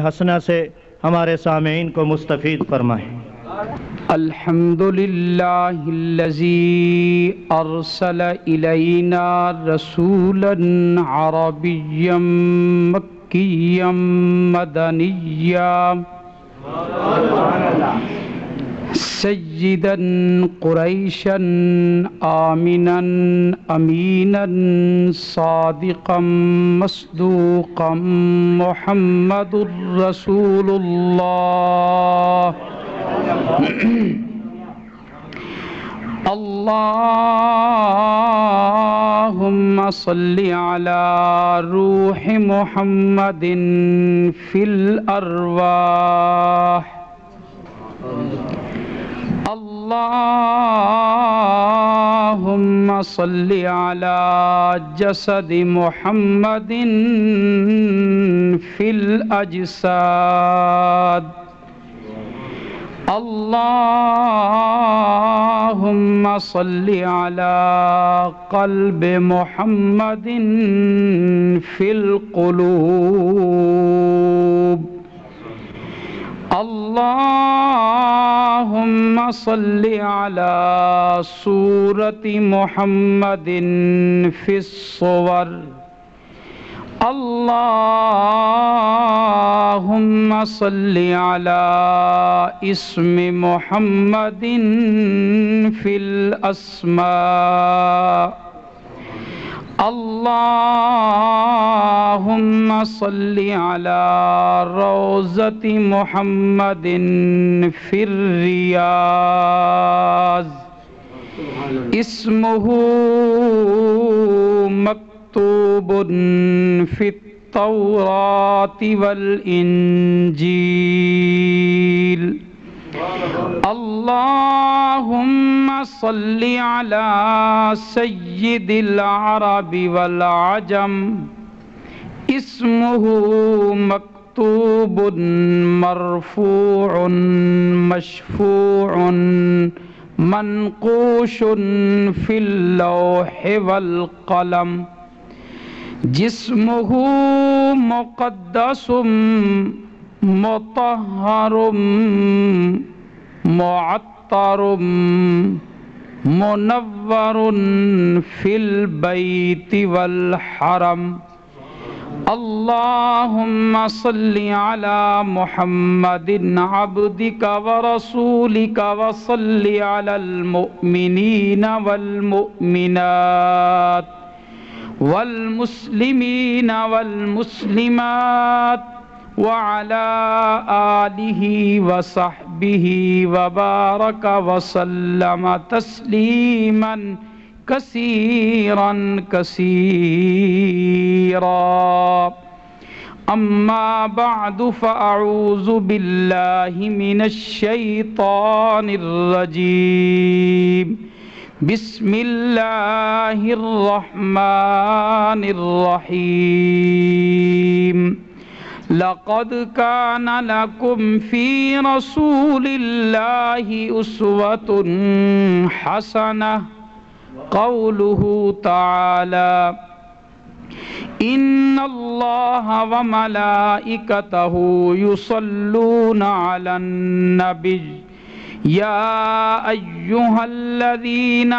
حسنہ سے ہمارے سامعین کو مستفید فرمائیں۔ الحمدللہ الذی ارسل الینا رسولا عربیا مکیا مدنیا سیدا قریشا آمنا امینا صادقا مصدوقا محمد رسول اللہ اللہم صلی علی روح محمد فی الارواح اللہم صلی علی جسد محمد فی الاجساد اللہم صلی علی قلب محمد فی القلوب اللہم صلی علی صورت محمد فی الصور اللہم صلی علی اسم محمد فی الاسماء اللہم صلی علی روضۃ محمد فی الریاض اسمہ مکتوب فی التوراۃ والانجیل اللہم صلی علی سید العرب والعجم اسمہ مکتوب مرفوع مشفوع منقوش فی اللوح والقلم جسمہ مقدس مطہر معطر منور فی البیت والحرم اللہم صلی علی محمد عبدک ورسولک وصلی علی المؤمنین والمؤمنات والمسلمین والمسلمات وعلى آلہ وصحبہ وبارک وسلم تسلیما کثیرا کثیرا اما بعد فاعوذ باللہ من الشیطان الرجیم بسم اللہ الرحمن الرحیم لقد كان لكم في رسول الله أسوة حسنة قوله تعالى إن الله وملائكته يصلون على النبي يا أيها الذين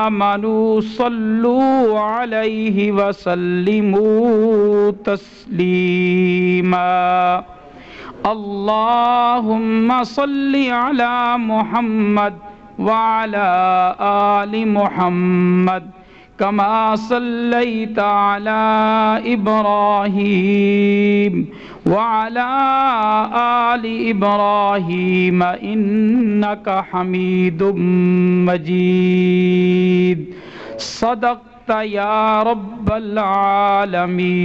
آمنوا صلوا عليه وسلموا تسليما اللهم صل على محمد وعلى آل محمد كما صليت على إبراهيم وعلى آل إبراهيم إنك حميد مجيد صدقت يا رب العالمين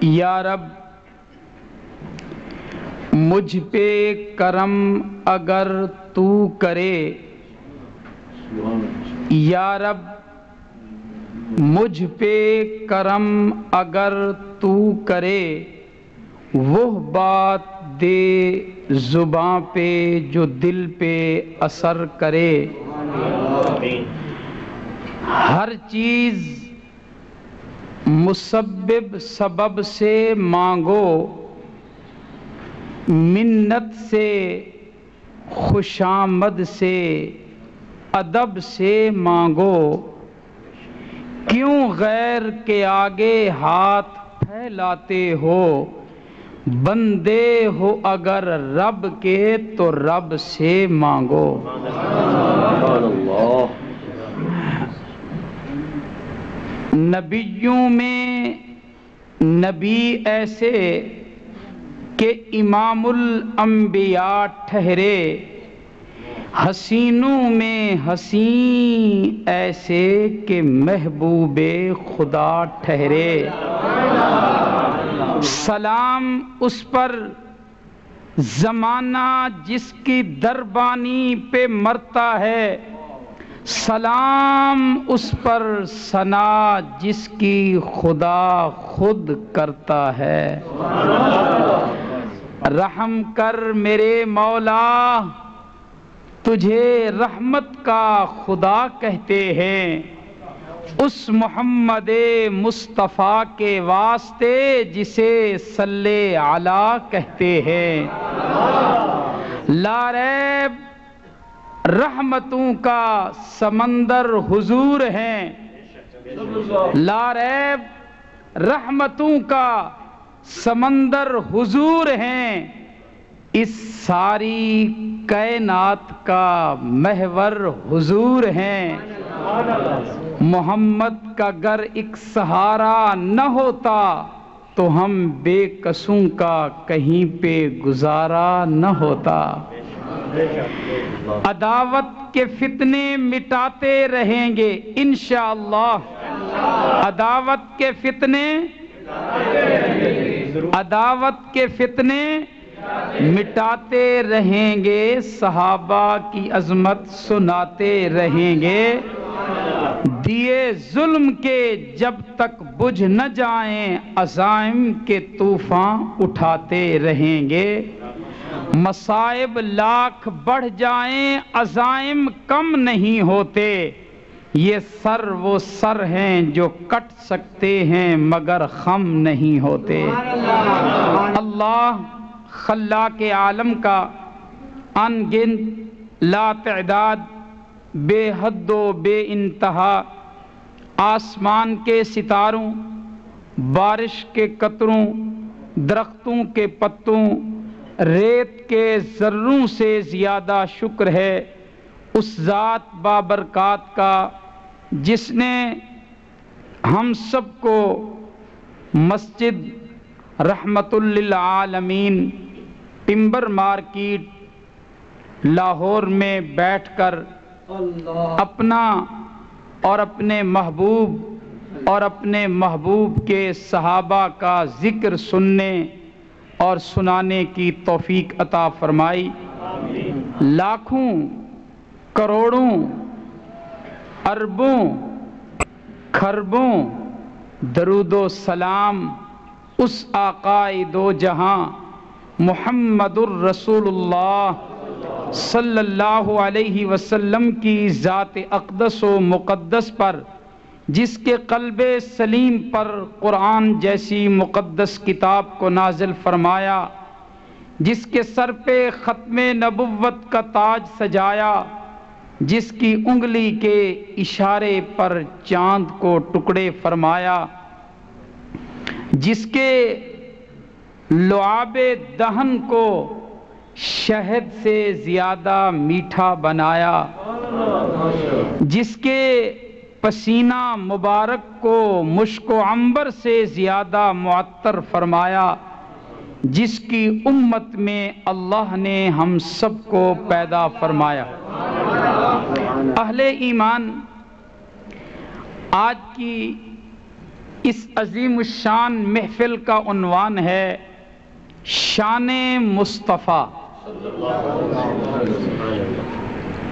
یا رب مجھ پہ کرم اگر تو کرے، یا رب مجھ پہ کرم اگر تو کرے، وہ بات دے زباں پہ جو دل پہ اثر کرے۔ ہر چیز مسبب سبب سے مانگو، منت سے خوشامد سے ادب سے مانگو، کیوں غیر کے آگے ہاتھ پھیلاتے ہو، بندے ہو اگر رب کے تو رب سے مانگو۔ نبیوں میں نبی ایسے کہ امام الانبیاء ٹھہرے، حسینوں میں حسین ایسے کہ محبوب خدا ٹھہرے۔ سلام اس پر زمانہ جس کی دربانی پہ مرتا ہے، سلام اس پر ثنا جس کی خدا خود کرتا ہے۔ رحم کر میرے مولا، تجھے رحمت کا خدا کہتے ہیں، اس محمد مصطفیٰ کے واسطے جسے صلی علی کہتے ہیں۔ لا ریب رحمتوں کا سمندر حضور ہیں، لا ریب رحمتوں کا سمندر حضور ہیں، اس ساری کائنات کا محور حضور ہیں۔ محمد کا گر ایک سہارا نہ ہوتا تو ہم بے قصوں کا کہیں پہ گزارا نہ ہوتا۔ عداوت کے فتنے مٹاتے رہیں گے انشاءاللہ، عداوت کے فتنے مٹاتے رہیں گے، صحابہ کی عظمت سناتے رہیں گے، دیے ظلم کے جب تک بجھ نہ جائیں عزائم کے طوفان اٹھاتے رہیں گے، مصائب لاکھ بڑھ جائیں عزائم کم نہیں ہوتے، یہ سر وہ سر ہیں جو کٹ سکتے ہیں مگر خم نہیں ہوتے۔ اللہ خلاق عالم کا ان گنت لا تعداد بے حد و بے انتہا آسمان کے ستاروں، بارش کے قطروں، درختوں کے پتوں، ریت کے ذروں سے زیادہ شکر ہے اس ذات بابرکات کا جس نے ہم سب کو مسجد رحمت للعالمین ٹمبر مارکیٹ لاہور میں بیٹھ کر اپنا اور اپنے محبوب اور اپنے محبوب کے صحابہ کا ذکر سننے اور سنانے کی توفیق عطا فرمائی۔ لاکھوں کروڑوں اربوں کھربوں درود و سلام اس آقائے دو جہاں محمد الرسول اللہ صلی اللہ علیہ وسلم کی ذات اقدس و مقدس پر، جس کے قلب سلیم پر قرآن جیسی مقدس کتاب کو نازل فرمایا، جس کے سر پہ ختم نبوت کا تاج سجایا، جس کی انگلی کے اشارے پر چاند کو ٹکڑے فرمایا، جس کے لعاب دہن کو شہد سے زیادہ میٹھا بنایا، جس کے پسینہ مبارک کو مشک و عنبر سے زیادہ معطر فرمایا، جس کی امت میں اللہ نے ہم سب کو پیدا فرمایا۔ اہل ایمان، آج کی اس عظیم الشان محفل کا عنوان ہے شان مصطفیٰ۔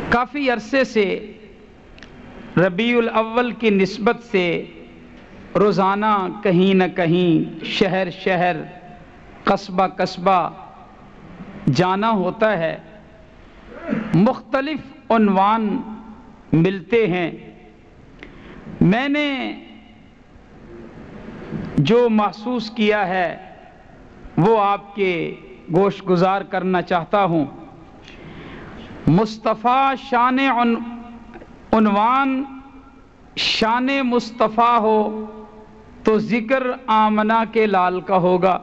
کافی عرصے سے ربیع الاول کی نسبت سے روزانہ کہیں نہ کہیں شہر شہر قصبہ قصبہ جانا ہوتا ہے، مختلف عنوان ملتے ہیں، میں نے جو محسوس کیا ہے وہ آپ کے گوش گزار کرنا چاہتا ہوں۔ مصطفیٰ شان عنوان شان مصطفیٰ ہو تو ذکر آمنہ کے لال کا ہوگا،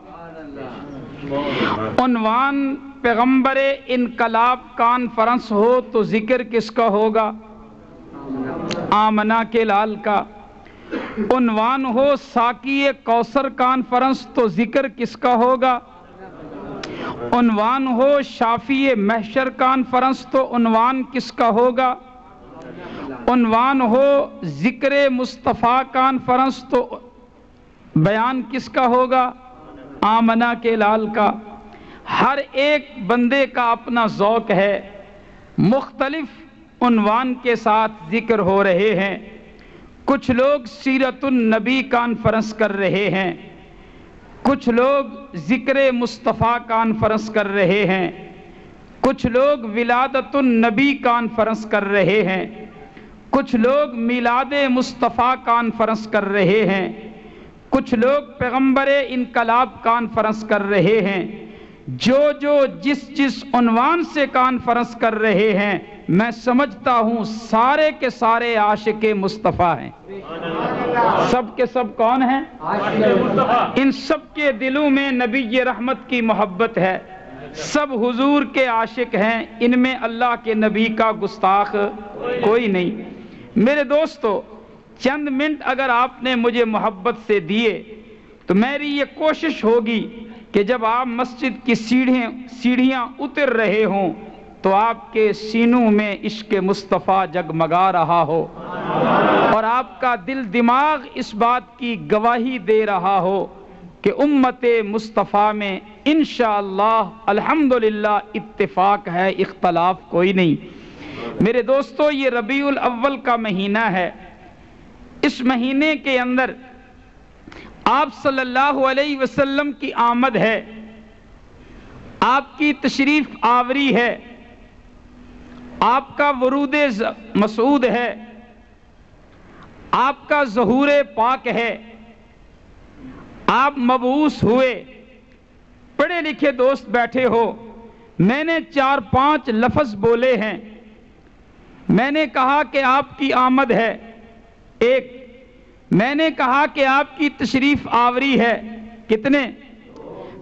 عنوان پیغمبر انقلاب کانفرنس ہو تو ذکر کس کا ہوگا؟ آمنہ کے لال کا۔ عنوان ہو ساقی کوثر کانفرنس تو ذکر کس کا ہوگا؟ عنوان ہو شافی محشر کانفرنس تو عنوان کس کا ہوگا؟ عنوان ہو ذکر مصطفیٰ کانفرنس تو بیان کس کا ہوگا؟ آمنہ کے لال کا۔ ہر ایک بندے کا اپنا ذوق ہے، مختلف عنوان کے ساتھ ذکر ہو رہے ہیں۔ کچھ لوگ سیرت النبی کانفرنس کر رہے ہیں، کچھ لوگ ذکر مصطفیٰ کانفرنس کر رہے ہیں، کچھ لوگ ولادت النبی کانفرنس کر رہے ہیں، کچھ لوگ میلاد مصطفیٰ کانفرنس کر رہے ہیں، کچھ لوگ پیغمبر انقلاب کانفرنس کر رہے ہیں۔ جو جس عنوان سے کانفرنس کر رہے ہیں، میں سمجھتا ہوں سارے کے سارے عاشق مصطفیٰ ہیں۔ سب کے سب کون ہیں؟ ان سب کے دلوں میں نبی رحمت کی محبت ہے، سب حضور کے عاشق ہیں، ان میں اللہ کے نبی کا گستاخ کوئی نہیں۔ میرے دوستو، چند منٹ اگر آپ نے مجھے محبت سے دیے تو میری یہ کوشش ہوگی کہ جب آپ مسجد کی سیڑھیاں اتر رہے ہوں تو آپ کے سینوں میں عشق مصطفیٰ جگمگا رہا ہو اور آپ کا دل دماغ اس بات کی گواہی دے رہا ہو کہ امت مصطفیٰ میں انشاءاللہ الحمدللہ اتفاق ہے، اختلاف کوئی نہیں۔ میرے دوستو، یہ ربیع الاول کا مہینہ ہے۔ اس مہینے کے اندر آپ صلی اللہ علیہ وسلم کی آمد ہے، آپ کی تشریف آوری ہے، آپ کا ورود مسعود ہے، آپ کا ظہور پاک ہے، آپ مبعوث ہوئے۔ پڑھے لکھے دوست بیٹھے ہو، میں نے 4-5 لفظ بولے ہیں۔ میں نے کہا کہ آپ کی آمد ہے، ایک میں نے کہا کہ آپ کی تشریف آوری ہے، کتنے؟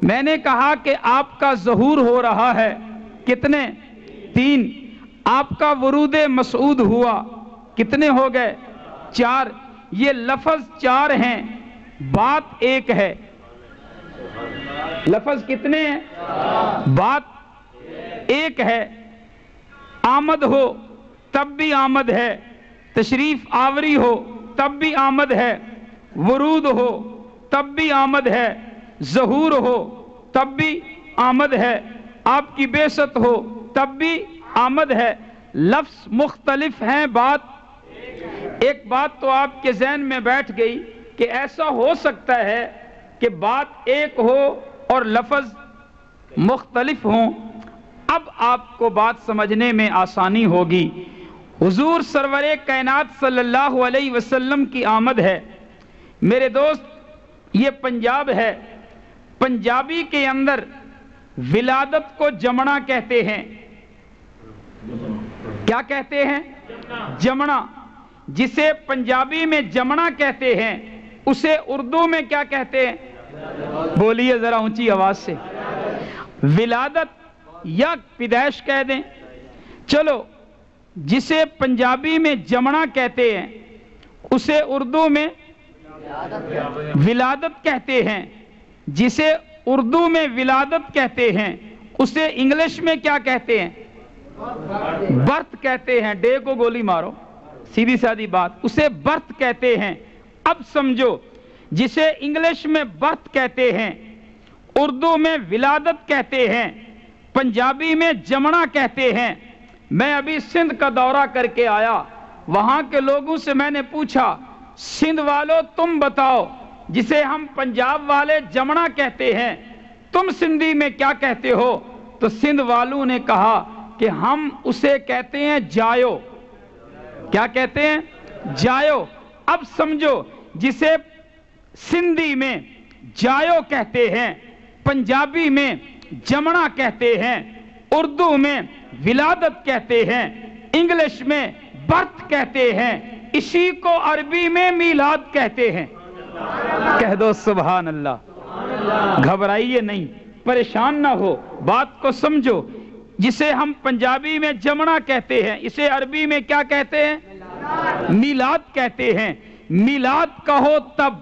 میں نے کہا کہ آپ کا ظہور ہو رہا ہے، کتنے؟ 3۔ آپ کا ورود مسعود ہوا، کتنے ہو گئے؟ 4۔ یہ لفظ 4 ہیں، بات ایک ہے۔ لفظ کتنے ہیں؟ بات ایک ہے۔ آمد ہو تب بھی آمد ہے، تشریف آوری ہو تب بھی آمد ہے، ورود ہو تب بھی آمد ہے، ظہور ہو تب بھی آمد ہے، آپ کی بعثت ہو تب بھی آمد ہے۔ لفظ مختلف ہیں، بات ایک۔ بات تو آپ کے ذہن میں بیٹھ گئی کہ ایسا ہو سکتا ہے کہ بات ایک ہو اور لفظ مختلف ہوں۔ اب آپ کو بات سمجھنے میں آسانی ہوگی۔ حضور سرور کائنات صلی اللہ علیہ وسلم کی آمد ہے۔ میرے دوست، یہ پنجاب ہے، پنجابی کے اندر ولادت کو جمنا کہتے ہیں۔ کیا کہتے ہیں؟ جمنا۔ جسے پنجابی میں جمنا کہتے ہیں اسے اردو میں کیا کہتے ہیں؟ بولیے ذرا اونچی آواز سے۔ ولادت یا پیدائش کہہ دیں، چلو جسے پنجابی میں جمنا کہتے ہیں اسے اردو میں ولادت کہتے ہیں، جسے اردو میں ولادت کہتے ہیں اسے انگلش میں کیا کہتے ہیں؟ برتھ کہتے ہیں۔ ڈے کو گولی مارو، سیدھی سادھی بات، اسے برتھ کہتے ہیں۔ اب سمجھو، جسے انگلش میں برتھ کہتے ہیں، اردو میں ولادت کہتے ہیں، پنجابی میں جمنا کہتے ہیں۔ میں ابھی سندھ کا دورہ کر کے آیا، وہاں کے لوگوں سے میں نے پوچھا، سندھ والوں تم بتاؤ، جسے ہم پنجاب والے جمنا کہتے ہیں تم سندھی میں کیا کہتے ہو؟ تو سندھ والوں نے کہا کہ ہم اسے کہتے ہیں جایو۔ کیا کہتے ہیں؟ جایو۔ اب سمجھو جسے سندھی میں جایو کہتے ہیں، پنجابی میں جمنا کہتے ہیں، اردو میں ولادت کہتے ہیں، انگلش میں برتھ کہتے ہیں، اسی کو عربی میں میلاد کہتے ہیں۔ کہہ دو سبحان اللہ۔ گھبرائیے نہیں، پریشان نہ ہو، بات کو سمجھو۔ جسے ہم پنجابی میں جمنا کہتے ہیں، اسے عربی میں کیا کہتے ہیں؟ میلاد کہتے ہیں۔ میلاد کہو تب،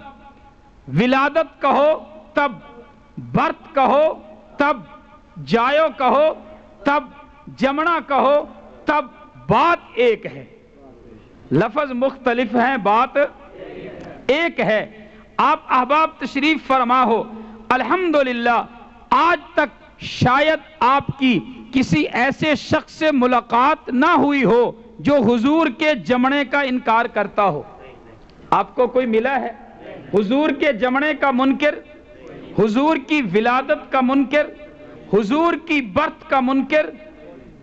ولادت کہو تب، برت کہو تب، جایو کہو تب، جمنا کہو تب، بات ایک ہے۔ لفظ مختلف ہیں، بات ایک ہے۔ آپ احباب تشریف فرما ہو، الحمدللہ آج تک شاید آپ کی کسی ایسے شخص سے ملاقات نہ ہوئی ہو جو حضور کے جمنے کا انکار کرتا ہو۔ آپ کو کوئی ملا ہے حضور کے جمنے کا منکر، حضور کی ولادت کا منکر، حضور کی برت کا منکر؟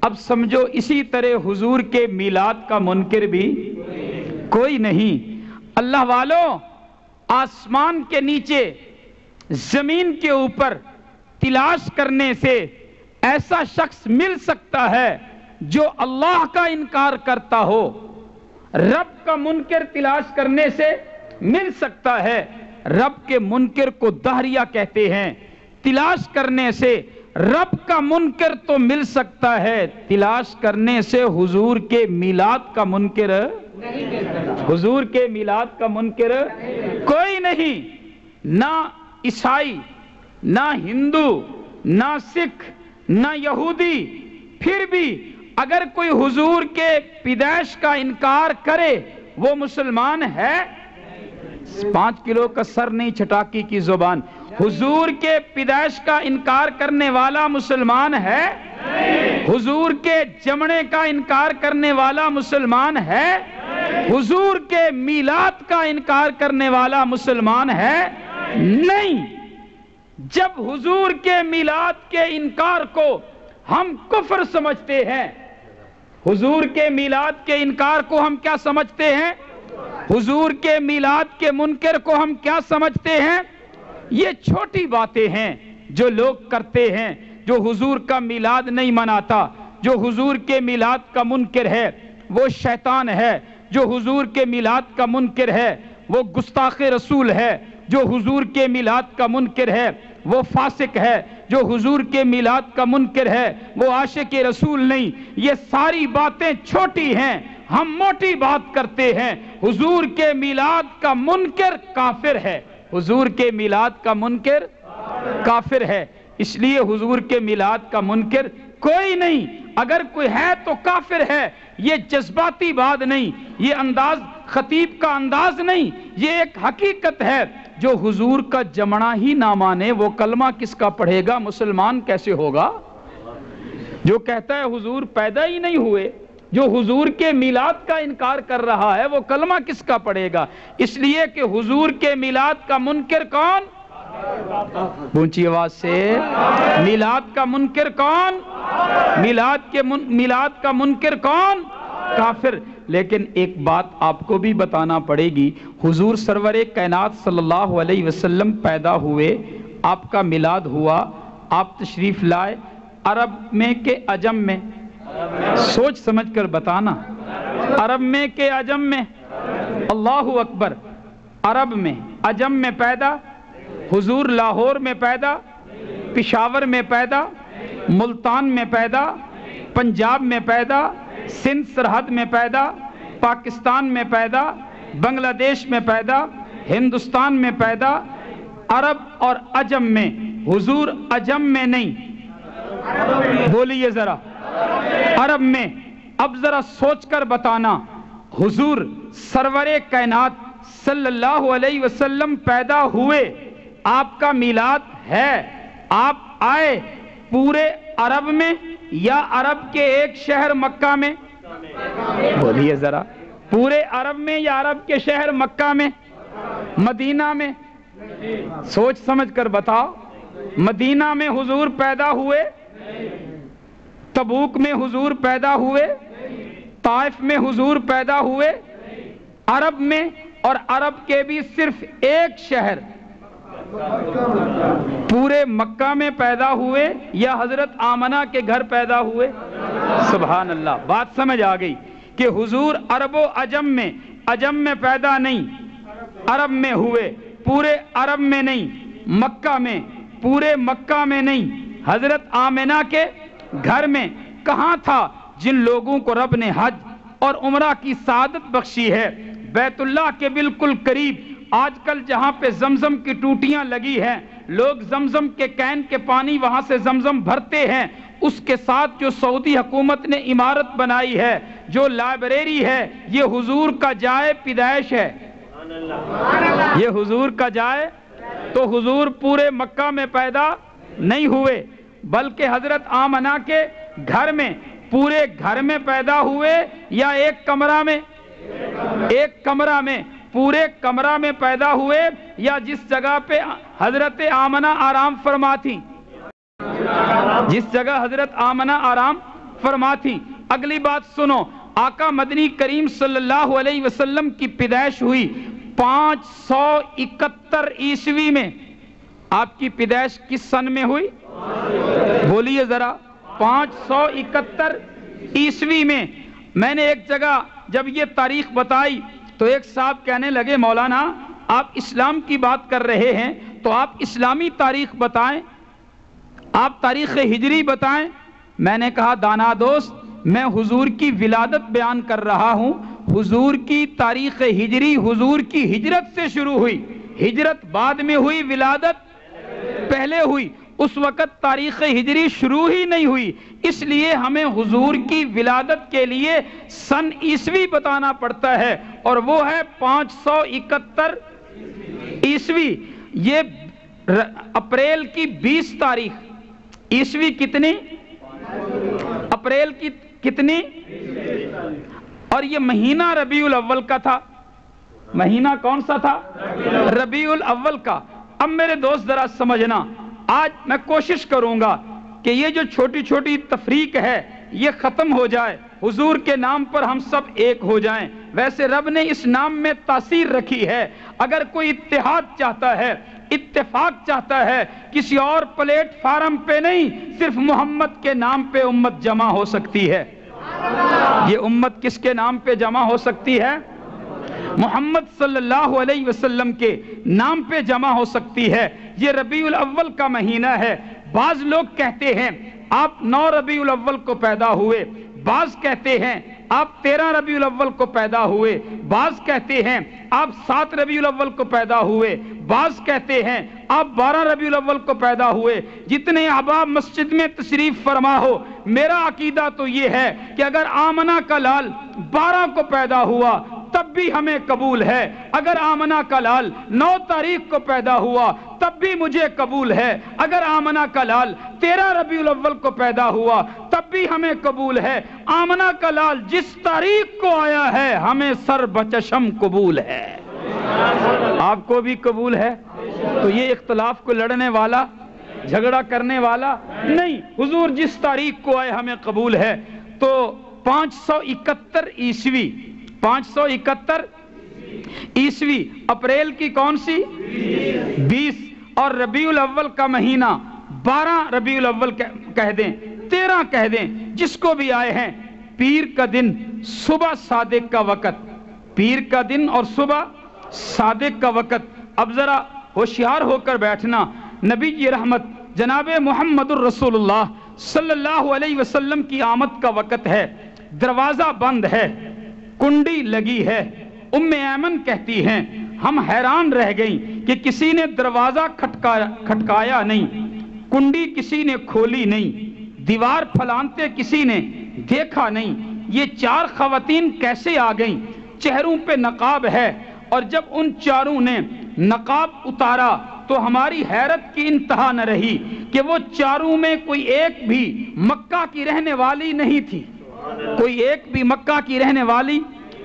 اب سمجھو اسی طرح حضور کے میلاد کا منکر بھی کوئی نہیں۔ اللہ والوں، آسمان کے نیچے زمین کے اوپر تلاش کرنے سے ایسا شخص مل سکتا ہے جو اللہ کا انکار کرتا ہو۔ رب کا منکر تلاش کرنے سے مل سکتا ہے۔ رب کے منکر کو دہریہ کہتے ہیں۔ تلاش کرنے سے رب کا منکر تو مل سکتا ہے، تلاش کرنے سے حضور کے میلاد کا منکر، حضور کے میلاد کا منکر کوئی نہیں۔ نہ عیسائی، نہ ہندو، نہ سکھ، نہ یہودی۔ پھر بھی اگر کوئی حضور کے پیدائش کا انکار کرے وہ مسلمان ہے؟ 5 کلو کا سر نہیں چٹاکی کی زبان۔ حضور کے پیدائش کا انکار کرنے والا مسلمان ہے؟ حضور کے جمنے کا انکار کرنے والا مسلمان ہے؟ حضور کے میلاد کا انکار کرنے والا مسلمان ہے؟ نہیں۔ جب حضور کے میلاد کے انکار کو ہم کفر سمجھتے ہیں، حضور کے میلاد کے انکار کو ہم کیا سمجھتے ہیں؟ حضور کے میلاد کے منکر کو ہم کیا سمجھتے ہیں؟ یہ چھوٹی باتیں ہیں جو لوگ کرتے ہیں۔ جو حضور کا میلاد نہیں مناتا، جو حضور کے میلاد کا منکر ہے، وہ شیطان ہے۔ جو حضور کے میلاد کا منکر ہے وہ گستاخ رسول ہے۔ جو حضور کے میلاد کا منکر ہے وہ فاسق ہے۔ جو حضور کے میلاد کا منکر ہے وہ عاشق رسول نہیں۔ یہ ساری باتیں چھوٹی ہیں، ہم موٹی بات کرتے ہیں۔ حضور کے میلاد کا منکر کافر ہے، حضور کے میلاد کا منکر کافر ہے۔ اس لیے حضور کے میلاد کا منکر کوئی نہیں، اگر کوئی ہے تو کافر ہے۔ یہ جذباتی بات نہیں، یہ انداز خطیب کا انداز نہیں، یہ ایک حقیقت ہے۔ جو حضور کا جمنا ہی نہ مانے وہ کلمہ کس کا پڑھے گا؟ مسلمان کیسے ہوگا؟ جو کہتا ہے حضور پیدا ہی نہیں ہوئے، جو حضور کے میلاد کا انکار کر رہا ہے، وہ کلمہ کس کا پڑھے گا؟ اس لیے کہ حضور کے میلاد کا منکر کون؟ اونچی آواز سے، میلاد کا منکر کون؟ میلاد کا منکر کون؟ کافر۔ لیکن ایک بات آپ کو بھی بتانا پڑے گی، حضور سرور کائنات صلی اللہ علیہ وسلم پیدا ہوئے، آپ کا میلاد ہوا، آپ تشریف لائے، عرب میں کہ عجم میں؟ سوچ سمجھ کر بتانا، عرب میں کہ عجم میں؟ اللہ اکبر۔ عرب میں، عجم میں پیدا؟ حضور لاہور میں پیدا، پشاور میں پیدا، ملتان میں پیدا، پنجاب میں پیدا، سندھ سرحد میں پیدا، پاکستان میں پیدا، بنگلہ دیش میں پیدا، ہندوستان میں پیدا، عرب اور عجم میں۔ حضور عجم میں نہیں، بولیے ذرا، عرب میں۔ اب ذرا سوچ کر بتانا، حضور سرور کائنات صلی اللہ علیہ وسلم پیدا ہوئے، آپ کا میلاد ہے، آپ آئے پورے عرب میں یا عرب کے ایک شہر مکہ میں؟ بولیے ذرا، پورے عرب میں یا عرب کے شہر مکہ میں؟ مدینہ میں؟ سوچ سمجھ کر بتاؤ۔ مدینہ میں حضور پیدا ہوئے؟ تبوک میں حضور پیدا ہوئے؟ طائف میں حضور پیدا ہوئے؟ عرب میں اور عرب کے بھی صرف ایک شہر پورے مکہ میں پیدا ہوئے یا حضرت آمنہ کے گھر پیدا ہوئے؟ سبحان اللہ، بات سمجھ آ گئی کہ حضور عرب و عجم میں پیدا نہیں، عرب میں ہوئے، پورے عرب میں نہیں، مکہ میں، پورے مکہ میں نہیں، حضرت آمنہ کے گھر میں کہاں تھا؟ جن لوگوں کو رب نے حج اور عمرہ کی سعادت بخشی ہے، بیت اللہ کے بالکل قریب، آج کل جہاں پہ زمزم کی ٹوٹیاں لگی ہیں، لوگ زمزم کے کین کے پانی وہاں سے زمزم بھرتے ہیں، اس کے ساتھ جو سعودی حکومت نے عمارت بنائی ہے، جو لائبریری ہے، یہ حضور کا جائے پیدائش ہے، یہ حضور کا جائے۔ تو حضور پورے مکہ میں پیدا نہیں ہوئے بلکہ حضرت آمنہ کے گھر میں، پورے گھر میں پیدا ہوئے یا ایک کمرہ میں؟ ایک کمرہ میں، پورے کمرہ میں پیدا ہوئے یا جس جگہ پہ حضرت آمنہ آرام فرما تھی، جس جگہ حضرت آمنہ آرام فرما تھی۔ اگلی بات سنو، آقا مدنی کریم صلی اللہ علیہ وسلم کی پیدائش ہوئی 571 عیسوی میں۔ آپ کی پیدائش کس سن میں ہوئی؟ بولیے ذرا، 571 عیسوی میں۔ میں نے ایک جگہ جب یہ تاریخ بتائی تو ایک صاحب کہنے لگے، مولانا آپ اسلام کی بات کر رہے ہیں تو آپ اسلامی تاریخ بتائیں، آپ تاریخ ہجری بتائیں۔ میں نے کہا دانا دوست، میں حضور کی ولادت بیان کر رہا ہوں، حضور کی تاریخ ہجری حضور کی ہجرت سے شروع ہوئی، ہجرت بعد میں ہوئی، ولادت پہلے ہوئی، اس وقت تاریخ ہجری شروع ہی نہیں ہوئی، اس لیے ہمیں حضور کی ولادت کے لیے سن عیسوی بتانا پڑتا ہے، اور وہ ہے 571 عیسوی۔ یہ اپریل کی 20 تاریخ، عیسوی کتنی؟ اپریل کی کتنی؟ اور یہ مہینہ ربیع الاول کا تھا، مہینہ کون سا تھا؟ ربیع الاول کا۔ اب میرے دوست ذرا سمجھنا، آج میں کوشش کروں گا کہ یہ جو چھوٹی چھوٹی تفریق ہے یہ ختم ہو جائے، حضور کے نام پر ہم سب ایک ہو جائیں۔ ویسے رب نے اس نام میں تاثیر رکھی ہے، اگر کوئی اتحاد چاہتا ہے، اتفاق چاہتا ہے، کسی اور پلیٹ فارم پہ نہیں، صرف محمد کے نام پہ امت جمع ہو سکتی ہے۔ یہ امت کس کے نام پہ جمع ہو سکتی ہے؟ محمد صلی اللہ علیہ وسلم کے نام پہ جمع ہو سکتی ہے۔ یہ ربیع الاول کا مہینہ ہے۔ بعض لوگ کہتے ہیں آپ 9 ربیع الاول کو پیدا ہوئے، بعض کہتے ہیں آپ 13 ربیع الاول کو پیدا ہوئے، بعض کہتے ہیں آپ 7 ربیع الاول کو پیدا ہوئے، بعض کہتے ہیں آپ 12 ربیع الاول کو پیدا ہوئے۔ جتنے احباب مسجد میں تشریف فرما ہو، میرا عقیدہ تو یہ ہے کہ اگر آمنہ کا لال 12 کو پیدا ہوا تب بھی ہمیں قبول ہے، اگر آمنہ کا لال 9 تاریخ کو پیدا ہوا تب بھی مجھے قبول ہے، اگر آمنہ کا لال 13 ربیع الاول کو پیدا ہوا تب بھی ہمیں قبول ہے۔ آمنہ کا لال جس تاریخ کو آیا ہے ہمیں سر بچشم قبول ہے۔ آپ کو بھی قبول ہے؟ تو یہ اختلاف کو لڑنے والا، جھگڑا کرنے والا نہیں، حضور جس تاریخ کو آئے ہمیں قبول ہے۔ تو 571 عیسوی، 571 عیسوی، اپریل کی کون سی؟ 20، اور ربیع الاول کا مہینہ 12 ربیع الاول کہہ دیں، 13 کہہ دیں، جس کو بھی آئے ہیں۔ پیر کا دن، صبح صادق کا وقت، پیر کا دن اور صبح صادق کا وقت۔ اب ذرا ہوشیار ہو کر بیٹھنا، نبی کی رحمت جناب محمد الرسول اللہ صلی اللہ علیہ وسلم کی آمد کا وقت ہے، دروازہ بند ہے، کنڈی لگی ہے۔ ام ایمن کہتی ہیں ہم حیران رہ گئیں کہ کسی نے دروازہ کھٹکایا نہیں، کنڈی کسی نے کھولی نہیں، دیوار پھلانتے کسی نے دیکھا نہیں، یہ 4 خواتین کیسے آ گئیں؟ چہروں پہ نقاب ہے، اور جب ان چاروں نے نقاب اتارا تو ہماری حیرت کی انتہا نہ رہی کہ وہ چاروں میں کوئی ایک بھی مکہ کی رہنے والی نہیں تھی، کوئی ایک بھی مکہ کی رہنے والی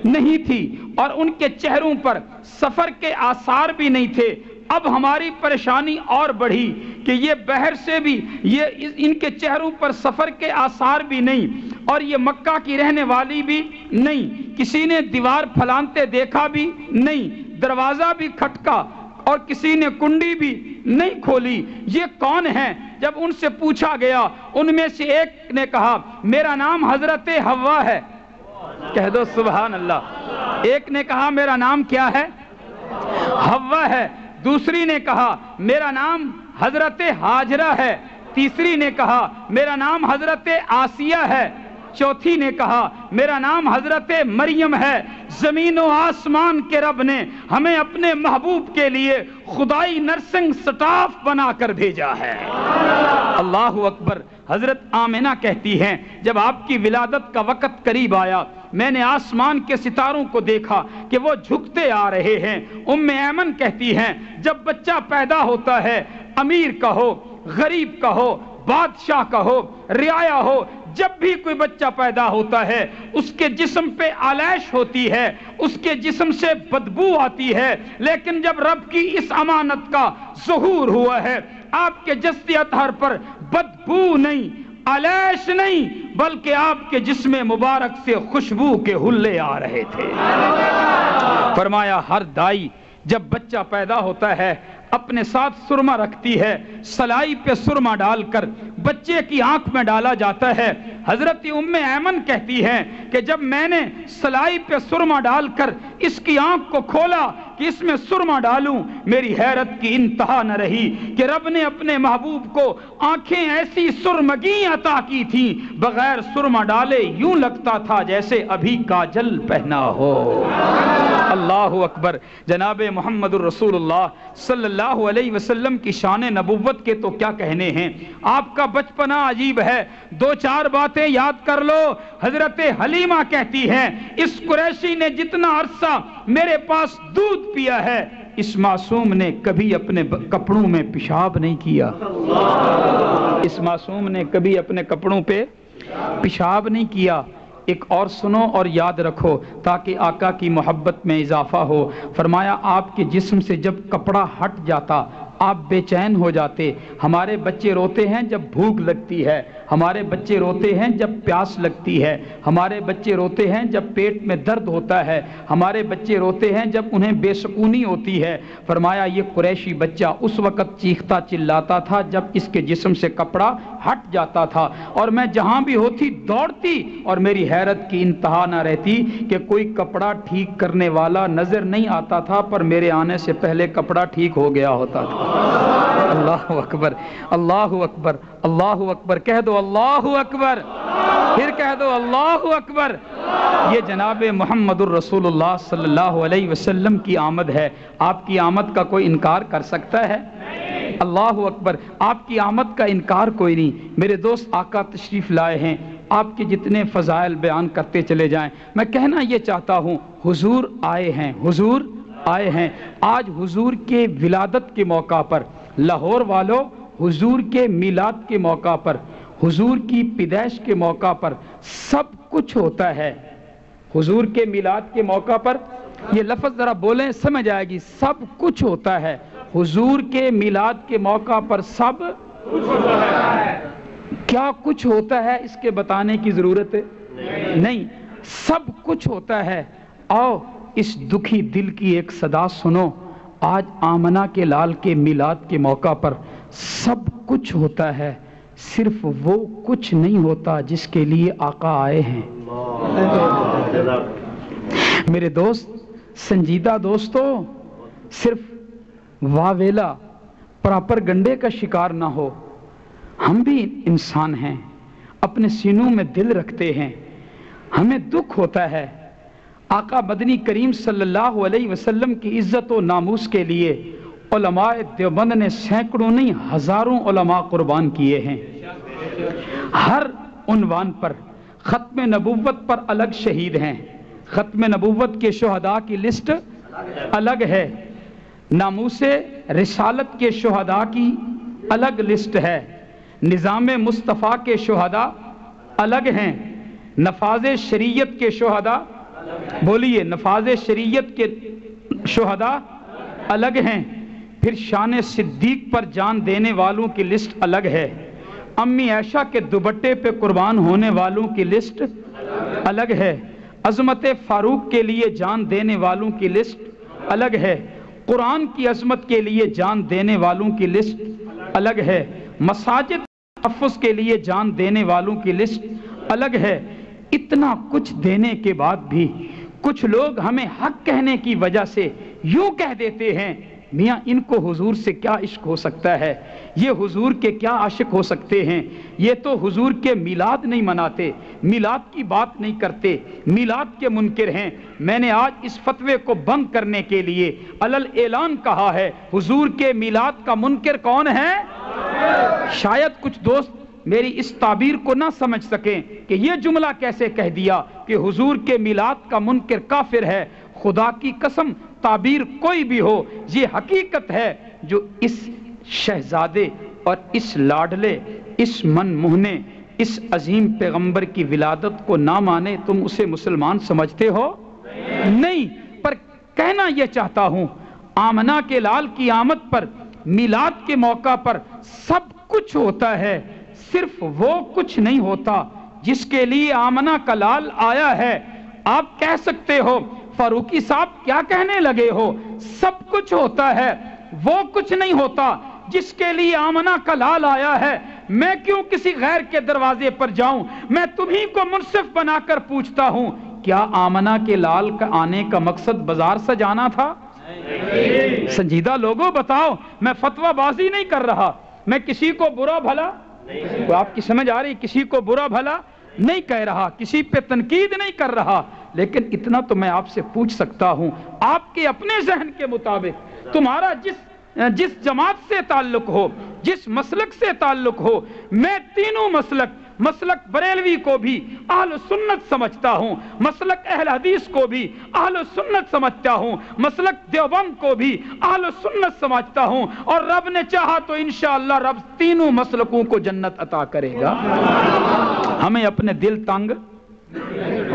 نہیں تھی، اور ان کے چہروں پر سفر کے آثار بھی نہیں تھے۔ اب ہماری پریشانی اور بڑھی کہ یہ بحر سے بھی ان کے چہروں پر سفر کے آثار بھی نہیں، اور یہ مکہ کی رہنے والی بھی نہیں، کسی نے دیوار پھلانتے دیکھا بھی نہیں۔ دروازہ بھی کھٹکا اور کسی نے کنڈی بھی نہیں کھولی، یہ کون ہیں؟ جب ان سے پوچھا گیا، ان میں سے ایک نے کہا میرا نام حضرت حوا ہے، کہہ دو سبحان اللہ۔ ایک نے کہا میرا نام کیا ہے؟ حوا ہے۔ دوسری نے کہا میرا نام حضرت ہاجرہ ہے۔ تیسری نے کہا میرا نام حضرت آسیہ ہے۔ چوتھی نے کہا میرا نام حضرت مریم ہے۔ زمین و آسمان کے رب نے ہمیں اپنے محبوب کے لیے خدائی نرسنگ سٹاف بنا کر بھیجا ہے۔ اللہ اکبر۔ حضرت آمنہ کہتی ہیں جب آپ کی ولادت کا وقت قریب آیا، میں نے آسمان کے ستاروں کو دیکھا کہ وہ جھکتے آ رہے ہیں۔ ام ایمن کہتی ہیں جب بچہ پیدا ہوتا ہے، امیر کا ہو، غریب کا ہو، بادشاہ کا ہو، رعایا ہو، جب بھی کوئی بچہ پیدا ہوتا ہے اس کے جسم پہ آلائش ہوتی ہے، اس کے جسم سے بدبو آتی ہے، لیکن جب رب کی اس امانت کا ظہور ہوا ہے، آپ کے جسد اطہر پر بدبو نہیں، آلائش نہیں، بلکہ آپ کے جسم مبارک سے خوشبو کے حلے آ رہے تھے۔ فرمایا ہر دائی جب بچہ پیدا ہوتا ہے اپنے ساتھ سرما رکھتی ہے، سلائی پہ سرما ڈال کر بچے کی آنکھ میں ڈالا جاتا ہے۔ حضرت ام ایمن کہتی ہیں کہ جب میں نے سلائی پہ سرما ڈال کر اس کی آنکھ کو کھولا کہ اس میں سرما ڈالوں، میری حیرت کی انتہا نہ رہی کہ رب نے اپنے محبوب کو آنکھیں ایسی سرمگی عطا کی تھی، بغیر سرما ڈالے یوں لگتا تھا جیسے ابھی کاجل پہنا ہو۔ اللہ اکبر۔ جناب محمد الرسول اللہ صلی اللہ علیہ وسلم کی شان نبوت کے تو کیا کہنے ہیں۔ آپ کا بچپنا عجیب ہے، دو چار باتیں یاد کر لو۔ حضرت حلیمہ کہتی ہیں اس قریشی نے جتنا عرصہ میرے پاس دودھ پیا ہے، اس معصوم نے کبھی اپنے کپڑوں میں پیشاب نہیں کیا۔ اس معصوم نے کبھی اپنے کپڑوں پہ پیشاب نہیں کیا۔ ایک اور سنو اور یاد رکھو تاکہ آقا کی محبت میں اضافہ ہو۔ فرمایا آپ کے جسم سے جب کپڑا ہٹ جاتا آپ بے چین ہو جاتے۔ ہمارے بچے روتے ہیں جب بھوک لگتی ہے، ہمارے بچے روتے ہیں جب پیاس لگتی ہے، ہمارے بچے روتے ہیں جب پیٹ میں درد ہوتا ہے، ہمارے بچے روتے ہیں جب انہیں بے سکونی ہوتی ہے۔ فرمایا یہ قریشی بچہ اس وقت چیختا چلاتا تھا جب اس کے جسم سے کپڑا ہٹ جاتا تھا، اور میں جہاں بھی ہوتی دوڑتی، اور میری حیرت کی انتہا نہ رہتی کہ کوئی کپڑا ٹھیک کرنے والا نظر نہیں آتا تھا، پر میرے آنے سے پہلے کپڑا ٹھیک ہو گیا ہوتا تھا۔ اللہ اکبر، اللہ اکبر، اللہ اکبر۔ کہہ دو اللہ اکبر، پھر کہہ دو اللہ اکبر۔ یہ جناب محمد الرسول اللہ صلی اللہ علیہ وسلم کی آمد ہے۔ آپ کی آمد کا کوئی انکار کر سکتا ہے؟ اللہ اکبر۔ آپ کی آمد کا انکار کوئی نہیں۔ میرے دوست آقا تشریف لائے ہیں، آپ کے جتنے فضائل بیان کرتے چلے جائیں۔ میں کہنا یہ چاہتا ہوں حضور آئے ہیں، حضور آئے ہیں۔ آج حضور کے ولادت کے موقع پر، لاہور والوں حضور کے میلاد کے موقع پر، حضور کی پیدائش کے موقع پر سب کچھ ہوتا ہے۔ حضور کے میلاد کے موقع پر یہ لفظ ذرا بولیں سمجھ آئے گی، سب کچھ ہوتا ہے۔ حضور کے میلاد کے موقع پر سب کچھ ہوتا ہے۔ کیا کچھ ہوتا ہے اس کے بتانے کی ضرورت ہے نہیں، سب کچھ ہوتا ہے۔ آؤ اس دکھی دل کی ایک صدا سنو، آج آمنہ کے لال کے میلاد کے موقع پر سب کچھ ہوتا ہے، صرف وہ کچھ نہیں ہوتا جس کے لیے آقا آئے ہیں۔ میرے دوست سنجیدہ دوستو، صرف واویلا پراپر گنڈے کا شکار نہ ہو، ہم بھی انسان ہیں، اپنے سینوں میں دل رکھتے ہیں، ہمیں دکھ ہوتا ہے۔ آقا مدنی کریم صلی اللہ علیہ وسلم کی عزت و ناموس کے لیے علماء دیوبند نے سینکڑوں نہیں ہزاروں علماء قربان کیے ہیں۔ ہر عنوان پر ختم نبوت پر الگ شہید ہیں، ختم نبوت کے شہداء کی لسٹ الگ ہے، ناموس رسالت کے شہداء کی الگ لسٹ ہے، نظام مصطفیٰ کے شہداء الگ ہیں، نفاذ شریعت کے شہداء، بولیے نفاذ شریعت کے شہداء الگ ہیں، پھر شان صدیق پر جان دینے والوں کی لسٹ الگ ہے، امی عائشہ کے دوپٹے پہ قربان ہونے والوں کی لسٹ الگ ہے، عظمت فاروق کے لیے جان دینے والوں کی لسٹ الگ ہے، قرآن کی عظمت کے لیے جان دینے والوں کی لسٹ الگ ہے، مساجد تحفظ کے لیے جان دینے والوں کی لسٹ الگ ہے۔ اتنا کچھ دینے کے بعد بھی کچھ لوگ ہمیں حق کہنے کی وجہ سے یوں کہہ دیتے ہیں، میاں ان کو حضور سے کیا عشق ہو سکتا ہے، یہ حضور کے کیا عاشق ہو سکتے ہیں، یہ تو حضور کے میلاد نہیں مناتے، میلاد کی بات نہیں کرتے، میلاد کے منکر ہیں۔ میں نے آج اس فتوے کو بند کرنے کے لیے علل اعلان کہا ہے، حضور کے میلاد کا منکر کون ہے؟ شاید کچھ دوست میری اس تعبیر کو نہ سمجھ سکیں کہ یہ جملہ کیسے کہہ دیا کہ حضور کے میلاد کا منکر کافر ہے۔ خدا کی قسم تعبیر کوئی بھی ہو، یہ حقیقت ہے۔ جو اس شہزادے اور اس لاڈلے، اس من موہنے، اس عظیم پیغمبر کی ولادت کو نہ مانے، تم اسے مسلمان سمجھتے ہو؟ نہیں، پر کہنا یہ چاہتا ہوں، آمنہ کے لال کی آمد پر، میلاد کے موقع پر سب کچھ ہوتا ہے، صرف وہ کچھ نہیں ہوتا جس کے لیے آمنہ کا لال آیا ہے۔ آپ کہہ سکتے ہو فاروقی صاحب کیا کہنے لگے ہو، سب کچھ ہوتا ہے، وہ کچھ نہیں ہوتا جس کے لیے آمنہ کا لال آیا ہے۔ میں کیوں کسی غیر کے دروازے پر جاؤں؟ میں تمہیں کو منصف بنا کر پوچھتا ہوں، کیا آمنہ کے لال کا آنے کا مقصد بازار سجانا تھا؟ سنجیدہ لوگوں بتاؤ، میں فتویٰ بازی نہیں کر رہا، میں کسی کو برا بھلا، آپ کی سمجھ آ رہی، کسی کو برا بھلا نہیں کہہ رہا، کسی پہ تنقید نہیں کر رہا، لیکن اتنا تو میں آپ سے پوچھ سکتا ہوں، آپ کے اپنے ذہن کے مطابق تمہارا جس جماعت سے تعلق ہو، جس مسلک سے تعلق ہو، میں تینوں مسلک بریلوی کو بھی اہل سنت سمجھتا ہوں، مسلک اہل حدیث کو بھی اہل سنت سمجھتا ہوں، مسلک دیوبند کو بھی اہل سنت سمجھتا ہوں، اور رب نے چاہا تو انشاءاللہ رب تینوں مسلکوں کو جنت عطا کرے گا۔ ہمیں اپنے دل تنگ،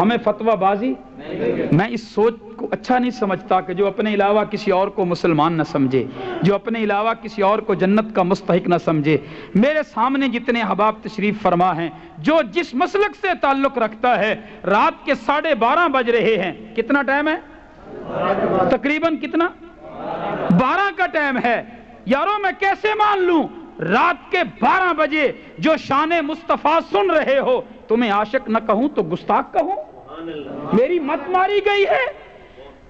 ہمیں فتویٰ بازی، میں اس سوچ کو اچھا نہیں سمجھتا کہ جو اپنے علاوہ کسی اور کو مسلمان نہ سمجھے، جو اپنے علاوہ کسی اور کو جنت کا مستحق نہ سمجھے۔ میرے سامنے جتنے احباب تشریف فرما ہیں، جو جس مسلک سے تعلق رکھتا ہے، رات کے 12:30 بج رہے ہیں، کتنا ٹائم ہے؟ تقریباً کتنا؟ 12 کا ٹائم ہے۔ یاروں میں کیسے مان لوں رات کے 12 بجے جو شان مصطفیٰ سن رہے ہو، تمہیں عاشق نہ کہوں تو گستاخ کہوں؟ میری مت ماری گئی ہے۔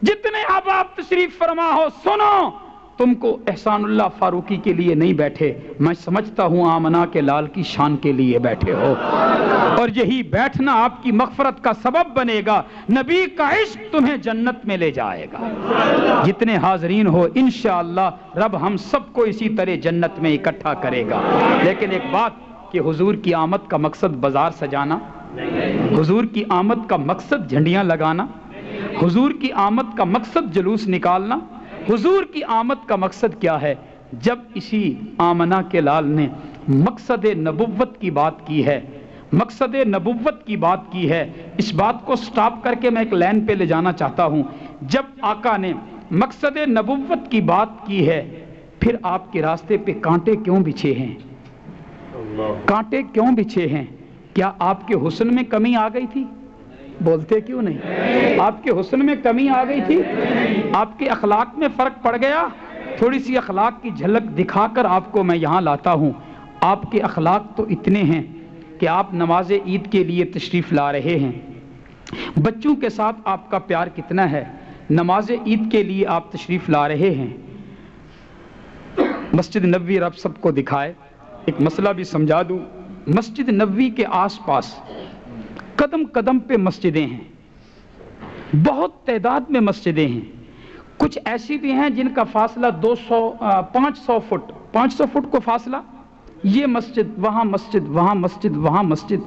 جتنے احباب تشریف فرما ہو سنو، تم کو احسان اللہ فاروقی کے لیے نہیں بیٹھے، میں سمجھتا ہوں آمنہ کے لال کی شان کے لیے بیٹھے ہو، اور یہی بیٹھنا آپ کی مغفرت کا سبب بنے گا، نبی کا عشق تمہیں جنت میں لے جائے گا۔ جتنے حاضرین ہو انشاءاللہ رب ہم سب کو اسی طرح جنت میں اکٹھا کرے گا۔ لیکن ایک بات کہ حضور کی آمد کا مقصد بازار سجانا، حضور کی آمد کا مقصد جھنڈیاں لگانا، حضور کی آمد کا مقصد جلوس نکالنا، حضور کی آمد کا مقصد کیا ہے؟ جب اسی آمنہ کے لال نے مقصد نبوت کی بات کی ہے، مقصد نبوت کی بات کی ہے، اس بات کو سٹاپ کر کے میں ایک لائن پہ لے جانا چاہتا ہوں۔ جب آقا نے مقصد نبوت کی بات کی ہے، پھر آپ کے راستے پہ کانٹے کیوں بچھے ہیں؟ کانٹے کیوں بچھے ہیں؟ کیا آپ کے حسن میں کمی آ گئی تھی؟ بولتے کیوں نہیں؟ آپ کے حسن میں کمی آ گئی تھی؟ آپ کے اخلاق میں فرق پڑ گیا؟ تھوڑی سی اخلاق کی جھلک دکھا کر آپ کو میں یہاں لاتا ہوں۔ آپ کے اخلاق تو اتنے ہیں کہ آپ نماز عید کے لیے تشریف لا رہے ہیں، بچوں کے ساتھ آپ کا پیار کتنا ہے، نماز عید کے لیے آپ تشریف لا رہے ہیں۔ مسجد نبوی رب سب کو دکھائے، ایک مسئلہ بھی سمجھا دوں، مسجد نبوی کے آس پاس قدم قدم پہ مسجدیں ہیں، بہت تعداد میں مسجدیں ہیں، کچھ ایسی بھی ہیں جن کا فاصلہ 500 فٹ کو فاصلہ، یہ مسجد وہاں مسجد وہاں مسجد وہاں مسجد۔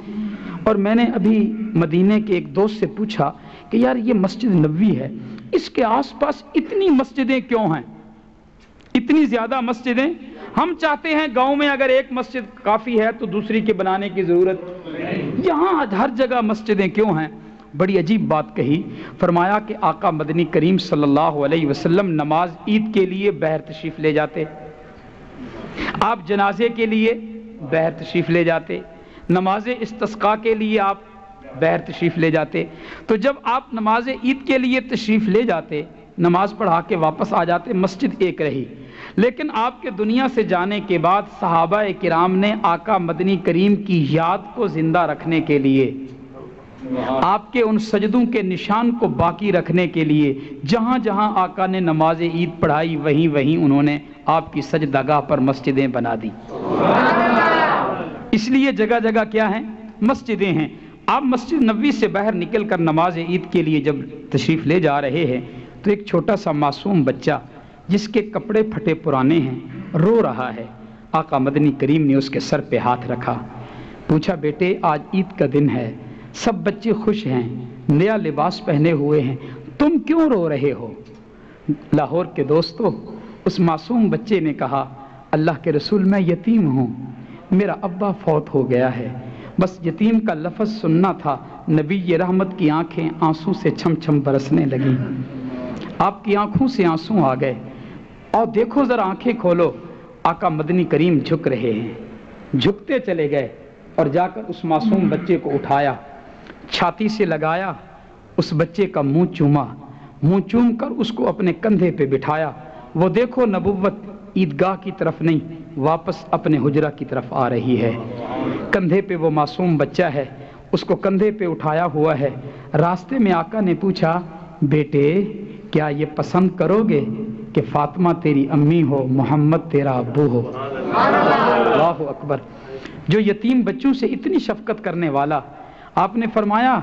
اور میں نے ابھی مدینے کے ایک دوست سے پوچھا کہ یار یہ مسجد نبوی ہے، اس کے آس پاس اتنی مسجدیں کیوں ہیں، اتنی زیادہ مسجدیں؟ ہم چاہتے ہیں گاؤں میں اگر ایک مسجد کافی ہے تو دوسری کے بنانے کی ضرورت، یہاں ہر جگہ مسجدیں کیوں ہیں؟ بڑی عجیب بات کہی، فرمایا کہ آقا مدنی کریم صلی اللہ علیہ وسلم نماز عید کے لیے باہر تشریف لے جاتے، آپ جنازے کے لیے باہر تشریف لے جاتے، نماز استسقاء کے لیے آپ باہر تشریف لے جاتے۔ تو جب آپ نماز عید کے لیے تشریف لے جاتے نماز پڑھا کے واپس آ جاتے، مسجد ایک رہی۔ لیکن آپ کے دنیا سے جانے کے بعد صحابہ کرام نے آقا مدنی کریم کی یاد کو زندہ رکھنے کے لیے، آپ کے ان سجدوں کے نشان کو باقی رکھنے کے لیے، جہاں جہاں آقا نے نماز عید پڑھائی وہیں وہیں انہوں نے آپ کی سجدگاہ پر مسجدیں بنا دی۔ اس لیے جگہ جگہ کیا ہیں؟ مسجدیں ہیں۔ آپ مسجد نبوی سے باہر نکل کر نماز عید کے لیے جب تشریف لے جا رہے ہیں تو ایک چھوٹا سا معصوم بچہ جس کے کپڑے پھٹے پرانے ہیں رو رہا ہے۔ آقا مدنی کریم نے اس کے سر پہ ہاتھ رکھا، پوچھا بیٹے آج عید کا دن ہے، سب بچے خوش ہیں، نیا لباس پہنے ہوئے ہیں، تم کیوں رو رہے ہو؟ لاہور کے دوستو، اس معصوم بچے نے کہا اللہ کے رسول میں یتیم ہوں، میرا ابا فوت ہو گیا ہے، بس یتیم کا لفظ سننا تھا، نبی رحمت کی آنکھیں آنسوں سے چھم چھم برسنے لگیں۔ آپ کی آنکھوں سے آنسوں آ گئے، اور دیکھو ذرا آنکھیں کھولو، آقا مدنی کریم جھک رہے ہیں۔ جھکتے چلے گئے اور جا کر اس معصوم بچے کو اٹھایا، چھاتی سے لگایا، اس بچے کا منہ چوما، منہ چوم کر اس کو اپنے کندھے پہ بٹھایا۔ وہ دیکھو نبوت عیدگاہ کی طرف نہیں، واپس اپنے حجرہ کی طرف آ رہی ہے۔ کندھے پہ وہ معصوم بچہ ہے، اس کو کندھے پہ اٹھایا ہوا ہے۔ راستے میں آقا نے پوچھا بیٹے کیا یہ پسند کرو گے کہ فاطمہ تیری امی ہو، محمد تیرا ابو ہو؟ اللہ اکبر۔ جو یتیم بچوں سے اتنی شفقت کرنے والا، آپ نے فرمایا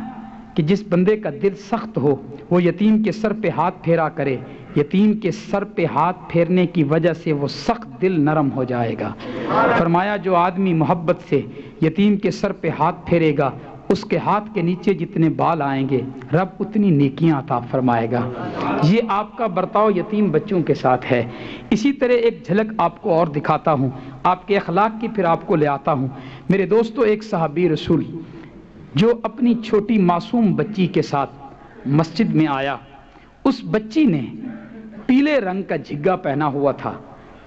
کہ جس بندے کا دل سخت ہو وہ یتیم کے سر پہ ہاتھ پھیرا کرے، یتیم کے سر پہ ہاتھ پھیرنے کی وجہ سے وہ سخت دل نرم ہو جائے گا۔ فرمایا جو آدمی محبت سے یتیم کے سر پہ ہاتھ پھیرے گا، اس کے ہاتھ کے نیچے جتنے بال آئیں گے رب اتنی نیکیاں عطا فرمائے گا۔ یہ آپ کا برتاؤ یتیم بچوں کے ساتھ ہے۔ اسی طرح ایک جھلک آپ کو اور دکھاتا ہوں، آپ کے اخلاق کی پھر آپ کو لے آتا ہوں۔ میرے دوستو، ایک صحابی رسول جو اپنی چھوٹی معصوم بچی کے ساتھ مسجد میں آیا، اس بچی نے پیلے رنگ کا جھگا پہنا ہوا تھا،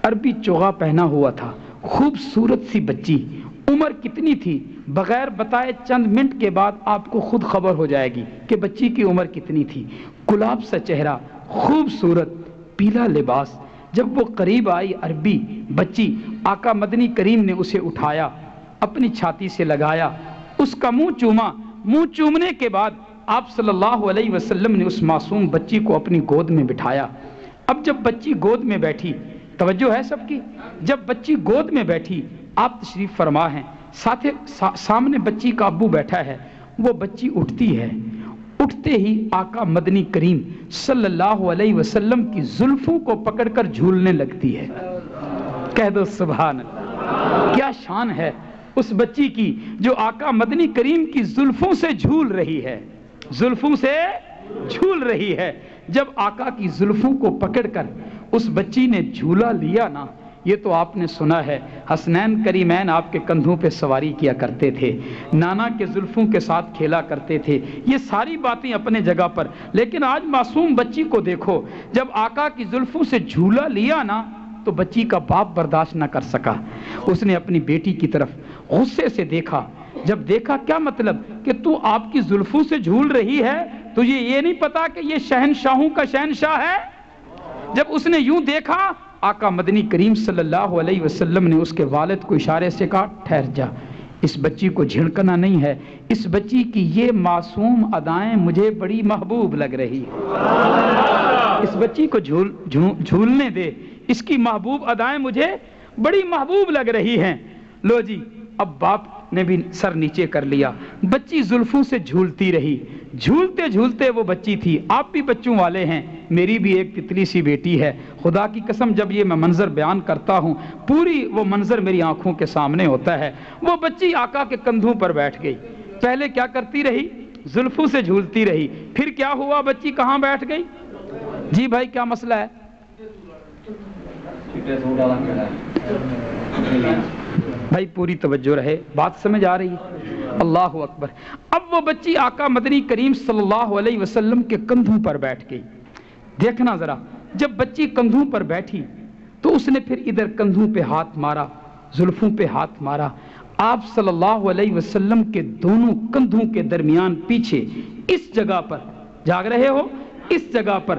عربی چوغا پہنا ہوا تھا، خوبصورت سی بچی۔ عمر کتنی تھی بغیر بتائے چند منٹ کے بعد آپ کو خود خبر ہو جائے گی کہ بچی کی عمر کتنی تھی۔ گلاب سا چہرہ، خوبصورت پیلا لباس۔ جب وہ قریب آئی عربی بچی، آقا مدنی کریم نے اسے اٹھایا، اپنی چھاتی سے لگایا، اس کا منہ چوما۔ منہ چومنے کے بعد آپ صلی اللہ علیہ وسلم نے اس معصوم بچی کو اپنی گود میں بٹھایا۔ اب جب بچی گود میں بیٹھی، توجہ ہے سب کی، جب بچی گود میں بیٹھی آپ تشریف فرما ہیں، سامنے بچی کا ابو بیٹھا ہے، وہ بچی اٹھتی ہے، اٹھتے ہی آقا مدنی کریم صلی اللہ علیہ وسلم کی زلفوں کو پکڑ کر جھولنے لگتی ہے۔ کہہ دو سبحان اللہ۔ کیا شان ہے اس بچی کی جو آقا مدنی کریم کی زلفوں سے جھول رہی ہے، زلفوں سے جھول رہی ہے۔ جب آقا کی زلفوں کو پکڑ کر اس بچی نے جھولا لیا نا، یہ تو آپ نے سنا ہے حسنین کریمین آپ کے کندھوں پہ سواری کیا کرتے تھے، نانا کے زلفوں کے ساتھ کھیلا کرتے تھے، یہ ساری باتیں اپنے جگہ پر، لیکن آج معصوم بچی کو دیکھو، جب آقا کی زلفوں سے جھولا لیا نا تو بچی کا باپ برداشت نہ کر سکا، اس نے اپنی بیٹی کی طرف غصے سے دیکھا۔ جب دیکھا کیا مطلب کہ تو آپ کی زلفوں سے جھول رہی ہے، تجھے یہ نہیں پتا کہ یہ شہنشاہوں کا شہنشاہ ہے؟ جب اس نے یوں دیکھا، آقا مدنی کریم صلی اللہ علیہ وسلم نے اس کے والد کو اشارے سے کہا ٹھہر جا، اس بچی کو جھڑکنا نہیں ہے، اس بچی کی یہ معصوم ادائیں مجھے بڑی محبوب لگ رہی ہے، اس بچی کو جھولنے دے، اس کی محبوب ادائیں مجھے بڑی محبوب لگ رہی ہیں۔ لو جی، اب باپ نے بھی سر نیچے کر لیا، بچی زلفوں سے جھولتی رہی، جھولتے جھولتے وہ بچی تھی۔ آپ بھی بچوں والے ہیں، میری بھی ایک تتلی سی بیٹی ہے، خدا کی قسم جب یہ میں منظر بیان کرتا ہوں پوری وہ منظر میری آنکھوں کے سامنے ہوتا ہے۔ وہ بچی آقا کے کندھوں پر بیٹھ گئی، پہلے کیا کرتی رہی؟ زلفوں سے جھولتی رہی، پھر کیا ہوا؟ بچی کہاں بیٹھ گئی؟ جی بھائی کیا مسئلہ ہے؟ بھائی پوری توجہ رہے، بات سمجھ آ رہی ہے؟ اللہ اکبر۔ اب وہ بچی آقا مدنی کریم صلی اللہ علیہ وسلم کے کندھوں پر بیٹھ گئی۔ دیکھنا ذرا، جب بچی کندھوں پر بیٹھی تو اس نے پھر ادھر کندھوں پہ ہاتھ مارا، زلفوں پہ ہاتھ مارا۔ آپ صلی اللہ علیہ وسلم کے دونوں کندھوں کے درمیان پیچھے اس جگہ پر، جاگ رہے ہو، اس جگہ پر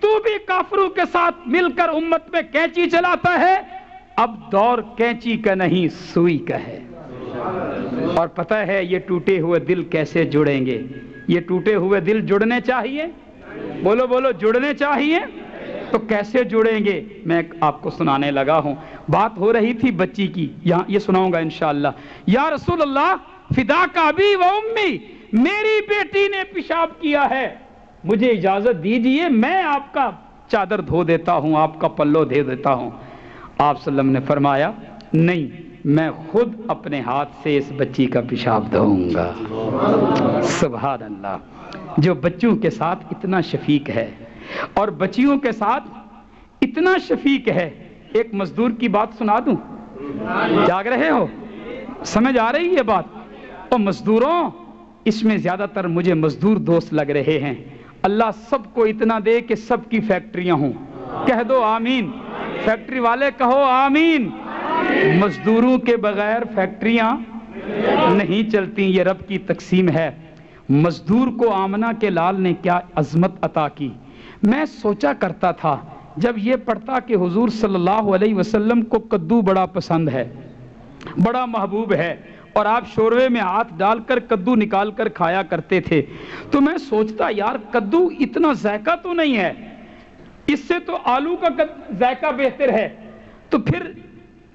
تو بھی کافروں کے ساتھ مل کر امت میں کینچی چلاتا ہے، اب دور کینچی کا نہیں سوئی کا ہے۔ اور پتہ ہے یہ ٹوٹے ہوئے دل کیسے جڑیں گے؟ یہ ٹوٹے ہوئے دل جڑنے چاہیے، بولو بولو، جڑنے چاہیے تو کیسے جڑیں گے؟ میں آپ کو سنانے لگا ہوں، بات ہو رہی تھی بچی کی، یہاں یہ سناؤں گا انشاءاللہ۔ یا رسول اللہ فداک ابی و امی، میری بیٹی نے پیشاب کیا ہے، مجھے اجازت دیجئے میں آپ کا چادر دھو دیتا ہوں، آپ کا پلو دے دیتا ہوں۔ آپ صلی اللہ علیہ وسلم نے فرمایا نہیں، میں خود اپنے ہاتھ سے اس بچی کا پیشاب دھوؤں گا۔ سبحان اللہ، جو بچوں کے ساتھ اتنا شفیق ہے اور بچیوں کے ساتھ اتنا شفیق ہے۔ ایک مزدور کی بات سنا دوں، جاگ رہے ہو؟ سمجھ آ رہی ہے بات؟ اور مزدوروں، اس میں زیادہ تر مجھے مزدور دوست لگ رہے ہیں۔ اللہ سب کو اتنا دے کہ سب کی فیکٹریاں ہوں، کہہ دو آمین، فیکٹری والے کہو آمین۔ مزدوروں کے بغیر فیکٹریاں نہیں چلتی، یہ رب کی تقسیم ہے۔ مزدور کو آمنہ کے لال نے کیا عظمت عطا کی۔ میں سوچا کرتا تھا جب یہ پڑھتا کہ حضور صلی اللہ علیہ وسلم کو کدو بڑا پسند ہے، بڑا محبوب ہے، اور آپ شوربے میں ہاتھ ڈال کر کدو نکال کر کھایا کرتے تھے، تو میں سوچتا یار کدو اتنا ذائقہ تو نہیں ہے، اس سے تو آلو کا ذائقہ بہتر ہے۔ تو پھر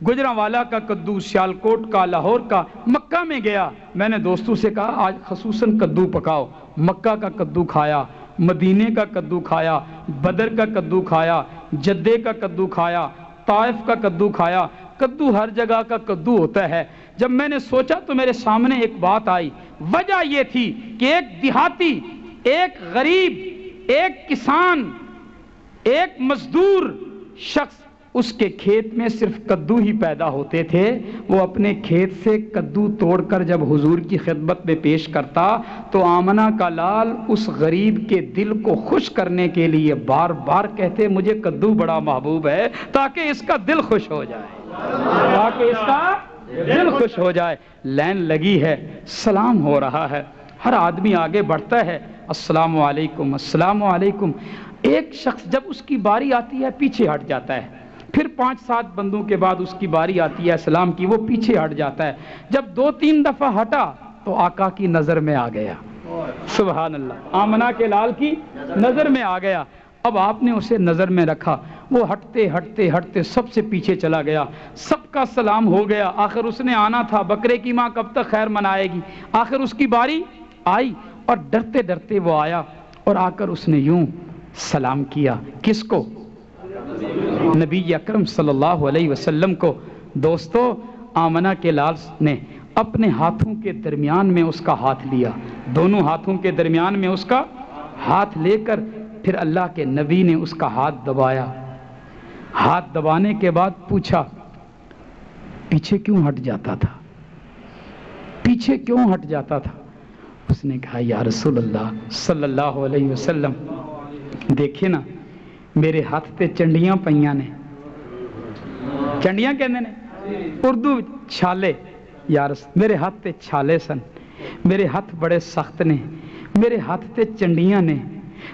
گجرانوالا کا کدو، سیالکوٹ کا، لاہور کا، مکہ میں گیا، میں نے دوستوں سے کہا آج خصوصاً کدو پکاؤ۔ مکہ کا کدو کھایا، مدینے کا کدو کھایا، بدر کا کدو کھایا، جدے کا کدو کھایا، طائف کا کدو کھایا۔ کدو ہر جگہ کا کدو ہوتا ہے۔ جب میں نے سوچا تو میرے سامنے ایک بات آئی، وجہ یہ تھی کہ ایک دیہاتی، ایک غریب، ایک کسان، ایک مزدور شخص، اس کے کھیت میں صرف کدو ہی پیدا ہوتے تھے، وہ اپنے کھیت سے کدو توڑ کر جب حضور کی خدمت میں پیش کرتا تو آمنہ کا لال اس غریب کے دل کو خوش کرنے کے لیے بار بار کہتے مجھے کدو بڑا محبوب ہے، تاکہ اس کا دل خوش ہو جائے، تاکہ اس کا دل خوش ہو جائے۔ لائن لگی ہے، سلام ہو رہا ہے، ہر آدمی آگے بڑھتا ہے، السلام علیکم السلام علیکم۔ ایک شخص جب اس کی باری آتی ہے پیچھے ہٹ جاتا ہے، پھر 5-7 بندوں کے بعد اس کی باری آتی ہے سلام کی، وہ پیچھے ہٹ جاتا ہے۔ جب 2-3 دفعہ ہٹا تو آقا کی نظر میں آ گیا، سبحان اللہ، آمنہ کے لال کی نظر میں آ گیا۔ اب آپ نے اسے نظر میں رکھا، وہ ہٹتے ہٹتے ہٹتے سب سے پیچھے چلا گیا، سب کا سلام ہو گیا۔ آخر اس نے آنا تھا، بکرے کی ماں کب تک خیر منائے گی، آخر اس کی باری آئی، اور ڈرتے ڈرتے وہ آیا، اور آ کر اس نے یوں سلام کیا، کس کو؟ نبی اکرم صلی اللہ علیہ وسلم کو۔ دوستو، آمنہ کے لال نے اپنے ہاتھوں کے درمیان میں اس کا ہاتھ لیا، دونوں ہاتھوں کے درمیان میں اس کا ہاتھ لے کر پھر اللہ کے نبی نے اس کا ہاتھ دبایا۔ ہاتھ دبانے کے بعد پوچھا پیچھے کیوں ہٹ جاتا تھا، پیچھے کیوں ہٹ جاتا تھا؟ اس نے کہا یا رسول اللہ صلی اللہ علیہ وسلم، دیکھے نا میرے ہاتھ تے چنڈیاں پئیاں نے، چنڈیاں کہنے نے اردو چھالے، یار میرے ہاتھ تے چھالے سن، میرے ہاتھ بڑے سخت نے، میرے ہاتھ تے چنڈیاں نے،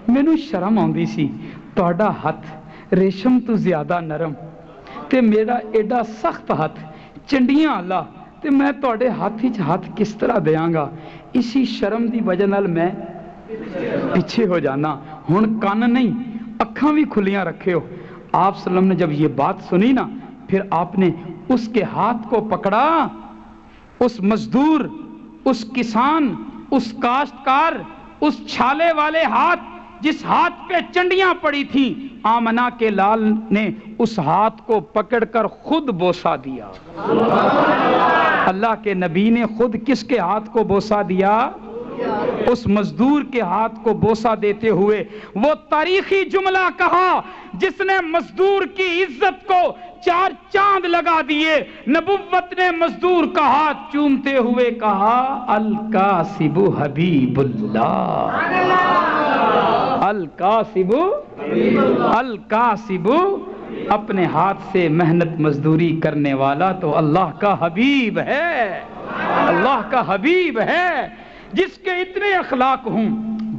مینوں شرم آندی سی، تہاڈا ہاتھ ریشم تو زیادہ نرم تے میرا ایڈا سخت ہاتھ چنڈیاں اللہ، تے میں تہاڈے ہاتھ وچ ہاتھ کس طرح دیاں گا؟ اسی شرم دی وجہ نال میں پیچھے ہو جانا۔ ہن کان نہیں اکھاں بھی کھلیاں رکھے ہو۔ آپ صلی اللہ علیہ وسلم نے جب یہ بات سنی نا، پھر آپ نے اس کے ہاتھ کو پکڑا، اس مزدور، اس کسان، اس کاشتکار، اس چھالے والے ہاتھ جس ہاتھ پہ چنڈیاں پڑی تھیں، آمنہ کے لال نے اس ہاتھ کو پکڑ کر خود بوسہ دیا۔ اللہ کے نبی نے خود کس کے ہاتھ کو بوسہ دیا؟ اس مزدور کے ہاتھ کو بوسہ دیتے ہوئے وہ تاریخی جملہ کہا جس نے مزدور کی عزت کو 4 چاند لگا دیے۔ نبوت نے مزدور کا ہاتھ چومتے ہوئے کہا الکاسب حبیب اللہ، الکاسب، الکاسب، اپنے ہاتھ سے محنت مزدوری کرنے والا تو اللہ کا حبیب ہے، اللہ کا حبیب ہے۔ جس کے اتنے اخلاق ہوں،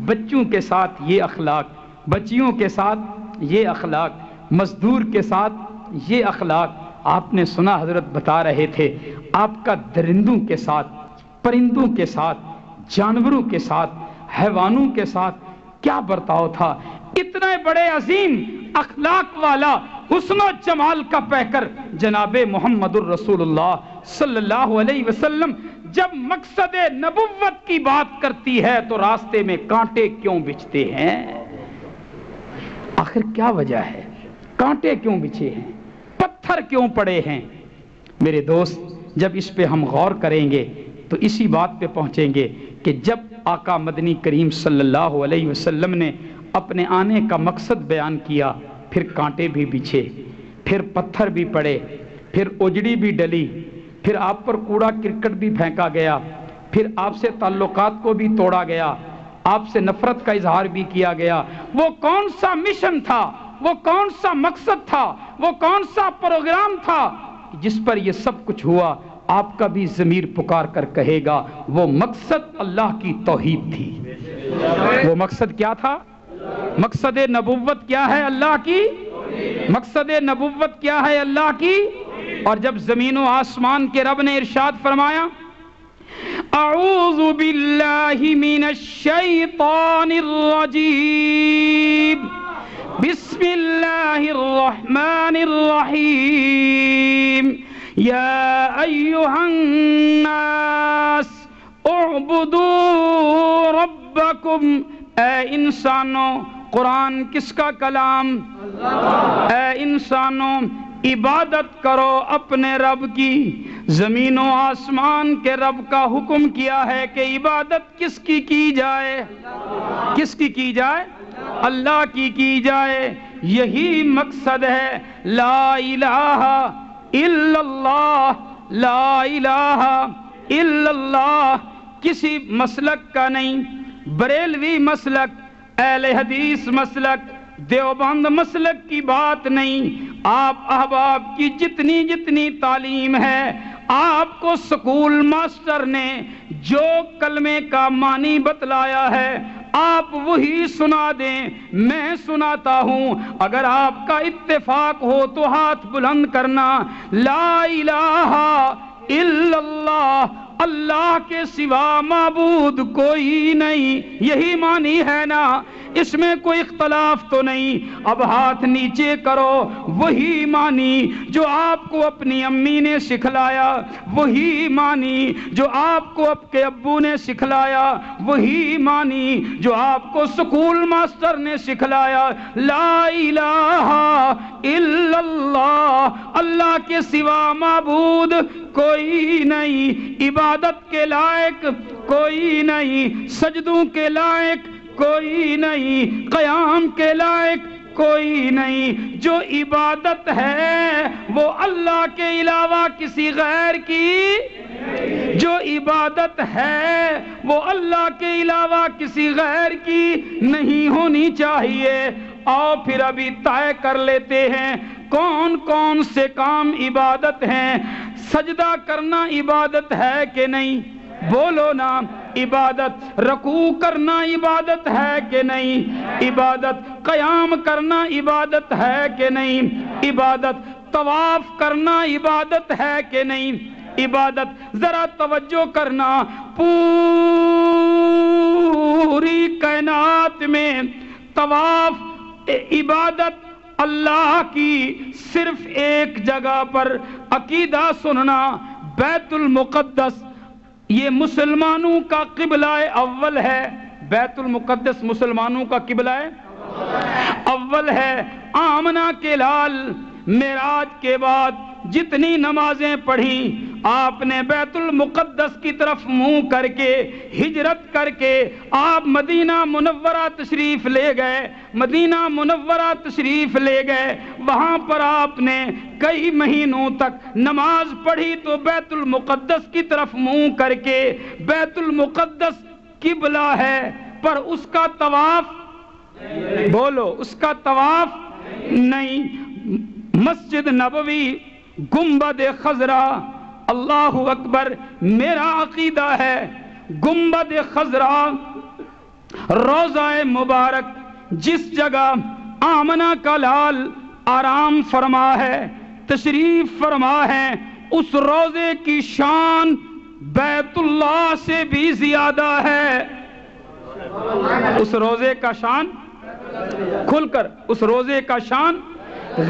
بچوں کے ساتھ یہ اخلاق، بچیوں کے ساتھ یہ اخلاق، مزدور کے ساتھ یہ اخلاق۔ آپ نے سنا حضرت بتا رہے تھے آپ کا درندوں کے ساتھ، پرندوں کے ساتھ، جانوروں کے ساتھ، حیوانوں کے ساتھ کیا برتاؤ تھا۔ اتنے بڑے عظیم اخلاق والا، حسن و جمال کا پیکر جناب محمد الرسول اللہ صلی اللہ علیہ وسلم جب مقصد نبوت کی بات کرتی ہے تو راستے میں کانٹے کیوں بچھتے ہیں؟ آخر کیا وجہ ہے؟ کانٹے کیوں بچھے ہیں؟ پتھر کیوں پڑے ہیں؟ میرے دوست، جب اس پہ ہم غور کریں گے تو اسی بات پہ پہنچیں گے کہ جب آقا مدنی کریم صلی اللہ علیہ وسلم نے اپنے آنے کا مقصد بیان کیا، پھر کانٹے بھی بچھے، پھر پتھر بھی پڑے، پھر اجڑی بھی ڈلی، پھر آپ پر کوڑا کرکٹ بھی پھینکا گیا، پھر آپ سے تعلقات کو بھی توڑا گیا، آپ سے نفرت کا اظہار بھی کیا گیا۔ وہ کون سا مشن تھا؟ وہ کون سا مقصد تھا؟ وہ کون سا پروگرام تھا جس پر یہ سب کچھ ہوا؟ آپ کا بھی ضمیر پکار کر کہے گا وہ مقصد اللہ کی توحید تھی۔ وہ مقصد کیا تھا؟ مقصد نبوت کیا ہے اللہ کی؟ مقصد نبوت کیا ہے اللہ کی؟ اور جب زمین و آسمان کے رب نے ارشاد فرمایا اعوذ باللہ من الشیطان الرجیم بسم اللہ الرحمن الرحیم یا ایہا الناس اعبدوا ربکم، اے انسانوں، قرآن کس کا کلام؟ اے انسانوں، عبادت کرو اپنے رب کی۔ زمین و آسمان کے رب کا حکم کیا ہے کہ عبادت کس کی جائے؟ کس کی جائے؟ اللہ کی جائے۔ یہی مقصد ہے لا الہ الا اللہ، لا الہ الا اللہ۔ کسی مسلک کا نہیں، بریلوی مسلک، اہل حدیث مسلک، دیوبند مسلک کی بات نہیں۔ آپ احباب کی جتنی تعلیم ہے، آپ کو سکول ماسٹر نے جو کلمے کا معنی بتلایا ہے آپ وہی سنا دیں، میں سناتا ہوں۔ اگر آپ کا اتفاق ہو تو ہاتھ بلند کرنا۔ لا الہ الا اللہ، اللہ کے سوا معبود کوئی نہیں، یہی معنی ہے نا؟ اس میں کوئی اختلاف تو نہیں؟ اب ہاتھ نیچے کرو۔ وہی معنی جو آپ کو اپنی امی نے سکھلایا، وہی معنی جو آپ کو آپ کے ابو نے سکھلایا، وہی معنی جو آپ کو سکول ماسٹر نے سکھلایا۔ لا الہ الا اللہ، اللہ کے سوا معبود کوئی نہیں، عبادت کے لائق کوئی نہیں، سجدوں کے لائق کوئی نہیں، قیام کے لائق کوئی نہیں۔ جو عبادت ہے وہ اللہ کے علاوہ کسی غیر کی، جو عبادت ہے وہ اللہ کے علاوہ کسی غیر کی نہیں ہونی چاہیے۔ آؤ پھر ابھی طے کر لیتے ہیں کون کون سے کام عبادت ہیں۔ سجدہ کرنا عبادت ہے کہ نہیں؟ بولو نا، عبادت۔ رکوع کرنا عبادت ہے کہ نہیں؟ عبادت۔ قیام کرنا عبادت ہے کہ نہیں؟ عبادت۔ طواف کرنا عبادت ہے کہ نہیں؟ عبادت۔ ذرا توجہ کرنا، پوری کائنات میں طواف عبادت اللہ کی صرف ایک جگہ پر۔ عقیدہ سننا، بیت المقدس یہ مسلمانوں کا قبلہ اول ہے۔ بیت المقدس مسلمانوں کا قبلہ اول ہے۔ آمنہ کے لال معراج کے بعد جتنی نمازیں پڑھی آپ نے بیت المقدس کی طرف منہ کر کے، ہجرت کر کے آپ مدینہ منورہ تشریف لے گئے۔ مدینہ منورہ تشریف لے گئے، وہاں پر آپ نے کئی مہینوں تک نماز پڑھی تو بیت المقدس کی طرف منہ کر کے۔ بیت المقدس قبلہ ہے پر اس کا طواف، بولو، اس کا طواف نہیں۔ مسجد نبوی، گنبد خضرا، اللہ اکبر، میرا عقیدہ ہے گنبد خضرا، روضہ مبارک، جس جگہ آمنہ کا لال آرام فرما ہے، تشریف فرما ہے، اس روزے کی شان بیت اللہ سے بھی زیادہ ہے۔ اس روزے کا شان کھل کر، اس روزے کا شان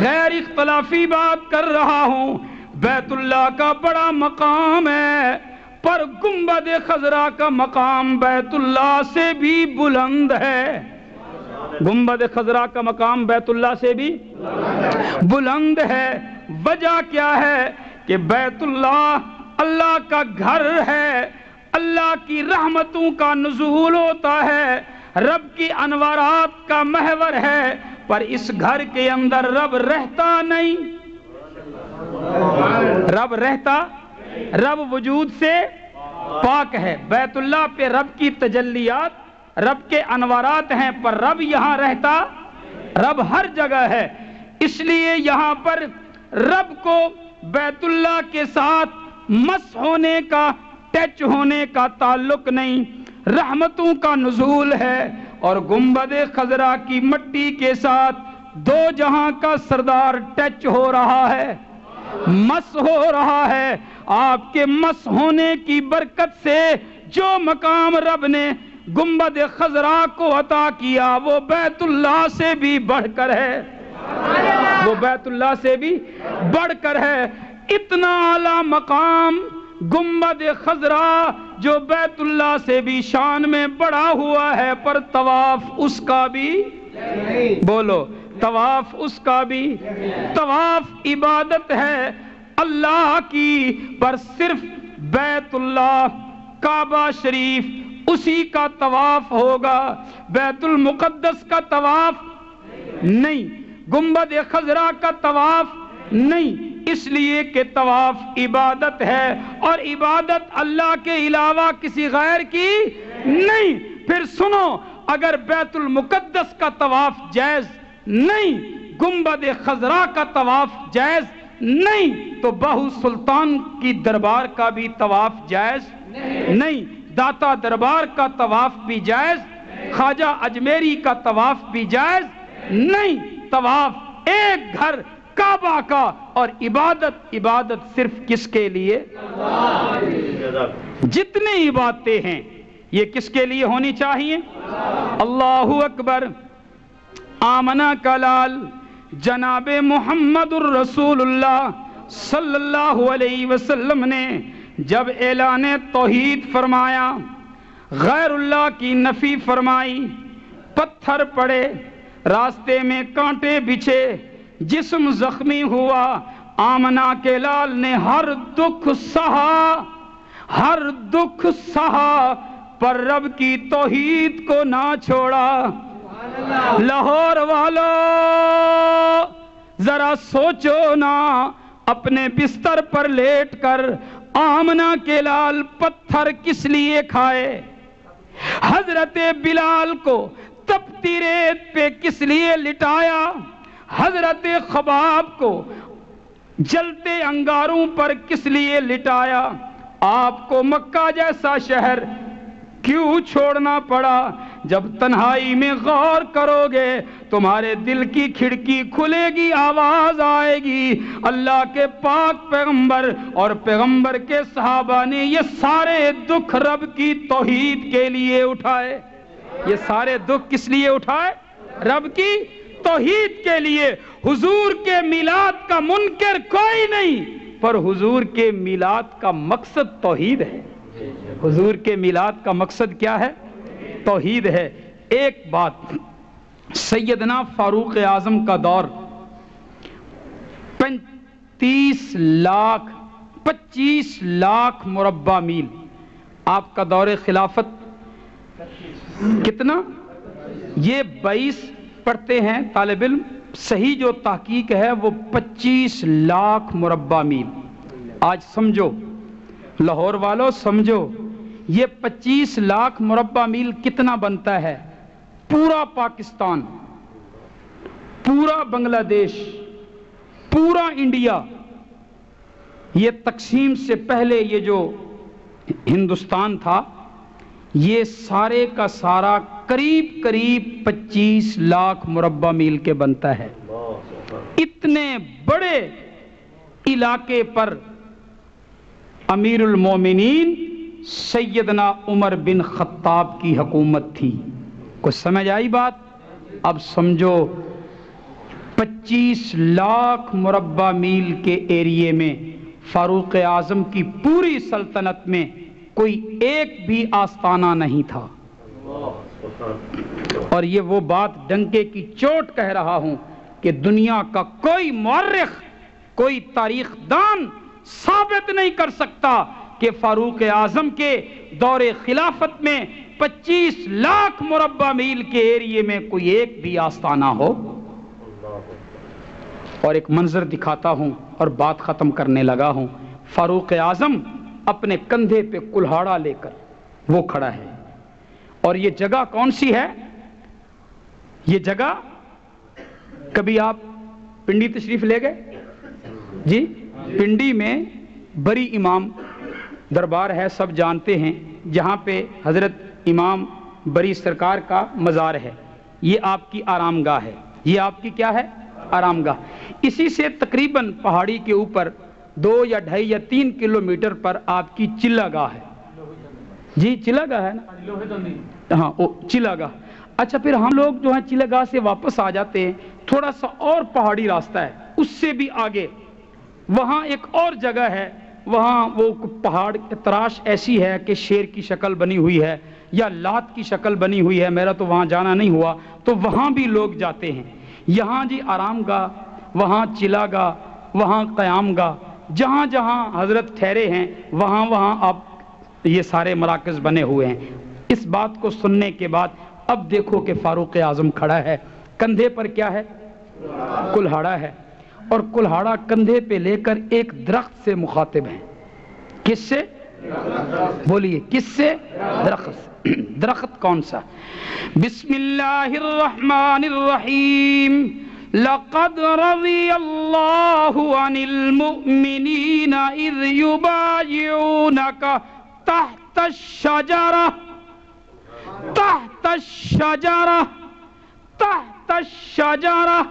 غیر اختلافی بات کر رہا ہوں، بیت اللہ کا بڑا مقام ہے، پر گنبد خضرا کا مقام بیت اللہ سے بھی بلند ہے۔ گنبد خضرا کا مقام بیت اللہ سے بھی بلند ہے۔ وجہ کیا ہے کہ بیت اللہ اللہ کا گھر ہے، اللہ کی رحمتوں کا نزول ہوتا ہے، رب کی انوارات کا محور ہے، پر اس گھر کے اندر رب رہتا نہیں۔ رب رہتا، رب وجود سے پاک ہے۔ بیت اللہ پہ رب کی تجلیات، رب کے انوارات ہیں، پر رب یہاں رہتا، رب ہر جگہ ہے۔ اس لیے یہاں پر رب کو بیت اللہ کے ساتھ مس ہونے کا، ٹچ ہونے کا تعلق نہیں، رحمتوں کا نزول ہے۔ اور گنبد خضرا کی مٹی کے ساتھ دو جہاں کا سردار ٹچ ہو رہا ہے، مس ہو رہا ہے۔ آپ کے مس ہونے کی برکت سے جو مقام رب نے گنبد خضرا کو عطا کیا وہ بیت اللہ سے بھی بڑھ کر ہے، وہ بیت اللہ سے بھی بڑھ کر ہے۔ اتنا اعلیٰ مقام گنبد خضرا جو بیت اللہ سے بھی شان میں بڑا ہوا ہے، پر طواف اس کا بھی، بولو طواف اس کا بھی، طواف عبادت ہے اللہ کی، پر صرف بیت اللہ کعبہ شریف اسی کا طواف ہوگا، بیت المقدس کا طواف نہیں، گنبد خضرا کا طواف نہیں، اس لیے کہ طواف عبادت ہے، اور عبادت اللہ کے علاوہ کسی غیر کی نہیں۔ پھر سنو، اگر بیت المقدس کا طواف جائز نہیں، گنبد خضرا کا طواف جائز نہیں، تو بہو سلطان کی دربار کا بھی طواف جائز نہیں، داتا دربار کا طواف بھی جائز، خواجہ اجمیری کا طواف بھی جائز نہیں۔ طواف ایک گھر کعبہ کا، اور عبادت صرف کس کے لیے؟ جتنی عبادتیں ہیں یہ کس کے لیے ہونی چاہیے؟ اللہ اکبر۔ آمنہ کا لال جناب محمد الرسول اللہ صلی اللہ علیہ وسلم نے جب اعلان توحید فرمایا، غیر اللہ کی نفی فرمائی، پتھر پڑے، راستے میں کانٹے بچھے، جسم زخمی ہوا، آمنہ کے لال نے ہر دکھ سہا، ہر دکھ سہا، پر رب کی توحید کو نہ چھوڑا۔ لاہور والو ذرا سوچو نا، اپنے بستر پر لیٹ کر آمنہ کے لال پتھر کس لیے کھائے؟ حضرت بلال کو تپتی ریت پہ کس لیے لٹایا؟ حضرت خباب کو جلتے انگاروں پر کس لیے لٹایا؟ آپ کو مکہ جیسا شہر کیوں چھوڑنا پڑا؟ جب تنہائی میں غور کرو گے تمہارے دل کی کھڑکی کھلے گی، آواز آئے گی، اللہ کے پاک پیغمبر اور پیغمبر کے صحابہ نے یہ سارے دکھ رب کی توحید کے لیے اٹھائے۔ یہ سارے دکھ کس لیے اٹھائے؟ رب کی توحید کے لیے۔ حضور کے میلاد کا منکر کوئی نہیں، پر حضور کے میلاد کا مقصد توحید ہے۔ حضور کے میلاد کا مقصد کیا ہے؟ توحید ہے۔ ایک بات، سیدنا فاروق اعظم کا دور 25 لاکھ مربع میل، آپ کا دور خلافت کتنا؟ یہ 22 پڑھتے ہیں طالب علم، صحیح جو تحقیق ہے وہ 25 لاکھ مربع میل۔ آج سمجھو لاہور والوں، سمجھو یہ 25 لاکھ مربع میل کتنا بنتا ہے؟ پورا پاکستان، پورا بنگلہ دیش، پورا انڈیا۔ یہ تقسیم سے پہلے یہ جو ہندوستان تھا یہ سارے کا سارا قریب قریب 25 لاکھ مربع میل کے بنتا ہے۔ اتنے بڑے علاقے پر امیر المومنین سیدنا عمر بن خطاب کی حکومت تھی۔ کچھ سمجھ آئی بات؟ اب سمجھو 25 لاکھ مربع میل کے ایریے میں فاروق اعظم کی پوری سلطنت میں کوئی ایک بھی آستانہ نہیں تھا۔ اور یہ وہ بات ڈنکے کی چوٹ کہہ رہا ہوں کہ دنیا کا کوئی مورخ، کوئی تاریخ دان ثابت نہیں کر سکتا کہ فاروق اعظم کے دور خلافت میں 25 لاکھ مربع میل کے ایریے میں کوئی ایک بھی آستانہ ہو۔ اور ایک منظر دکھاتا ہوں اور بات ختم کرنے لگا ہوں۔ فاروق اعظم اپنے کندھے پہ کلہاڑا لے کر وہ کھڑا ہے، اور یہ جگہ کون سی ہے؟ یہ جگہ کبھی آپ پنڈی تشریف لے گئے؟ جی، پنڈی میں بری امام دربار ہے، سب جانتے ہیں، جہاں پہ حضرت امام بری سرکار کا مزار ہے۔ یہ آپ کی آرام گاہ ہے، یہ آپ کی کیا ہے؟ آرام گاہ۔ اسی سے تقریباً پہاڑی کے اوپر 2 یا 2.5 یا 3 کلومیٹر پر آپ کی چلہ گاہ ہے۔ جی چلہ گاہ ہے نا؟ ہاں چلہ گاہ۔ اچھا، پھر ہم لوگ جو ہیں چلہ گاہ سے واپس آ جاتے ہیں، تھوڑا سا اور پہاڑی راستہ ہے، اس سے بھی آگے وہاں ایک اور جگہ ہے، وہاں وہ پہاڑ تراش ایسی ہے کہ شیر کی شکل بنی ہوئی ہے یا لات کی شکل بنی ہوئی ہے، میرا تو وہاں جانا نہیں ہوا، تو وہاں بھی لوگ جاتے ہیں۔ یہاں جی آرام گاہ، وہاں چلہ گاہ، وہاں قیام گاہ، جہاں جہاں حضرت ٹھہرے ہیں وہاں وہاں اب یہ سارے مراکز بنے ہوئے ہیں۔ اس بات کو سننے کے بعد اب دیکھو کہ فاروق اعظم کھڑا ہے، کندھے پر کیا ہے؟ کلہاڑا ہے، اور کلہاڑا کندھے پہ لے کر ایک درخت سے مخاطب ہے۔ کس سے؟ بولیے کس سے؟ درخت سے۔ درخت کون سا؟ بسم اللہ الرحمن الرحیم۔ لقد رضی اللہ عن المؤمنین اذ یبایعونک تحت الشجرہ، تحت الشجرہ، تحت الشجرہ۔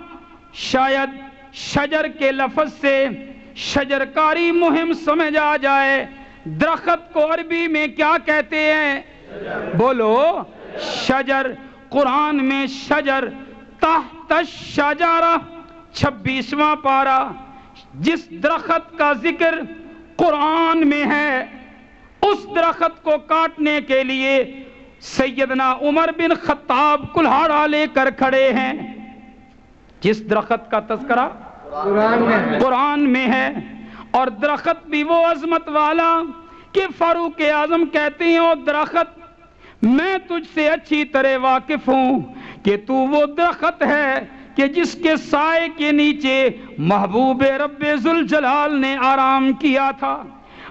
شاید شجر کے لفظ سے شجرکاری مہم سمجھ آ جائے۔ درخت کو عربی میں کیا کہتے ہیں؟ بولو، شجر۔ قرآن میں شجر، تحت الشجرہ 26واں پارہ، جس درخت کا ذکر قرآن میں ہے اس درخت کو کاٹنے کے لیے سیدنا عمر بن خطاب کلہاڑا لے کر کھڑے ہیں۔ جس درخت کا تذکرہ قرآن میں ہے، اور درخت بھی وہ عظمت والا کہ فاروق اعظم کہتے ہیں، او درخت میں تجھ سے اچھی طرح واقف ہوں کہ تو وہ درخت ہے کہ جس کے سائے کے نیچے محبوب رب ذوالجلال نے آرام کیا تھا۔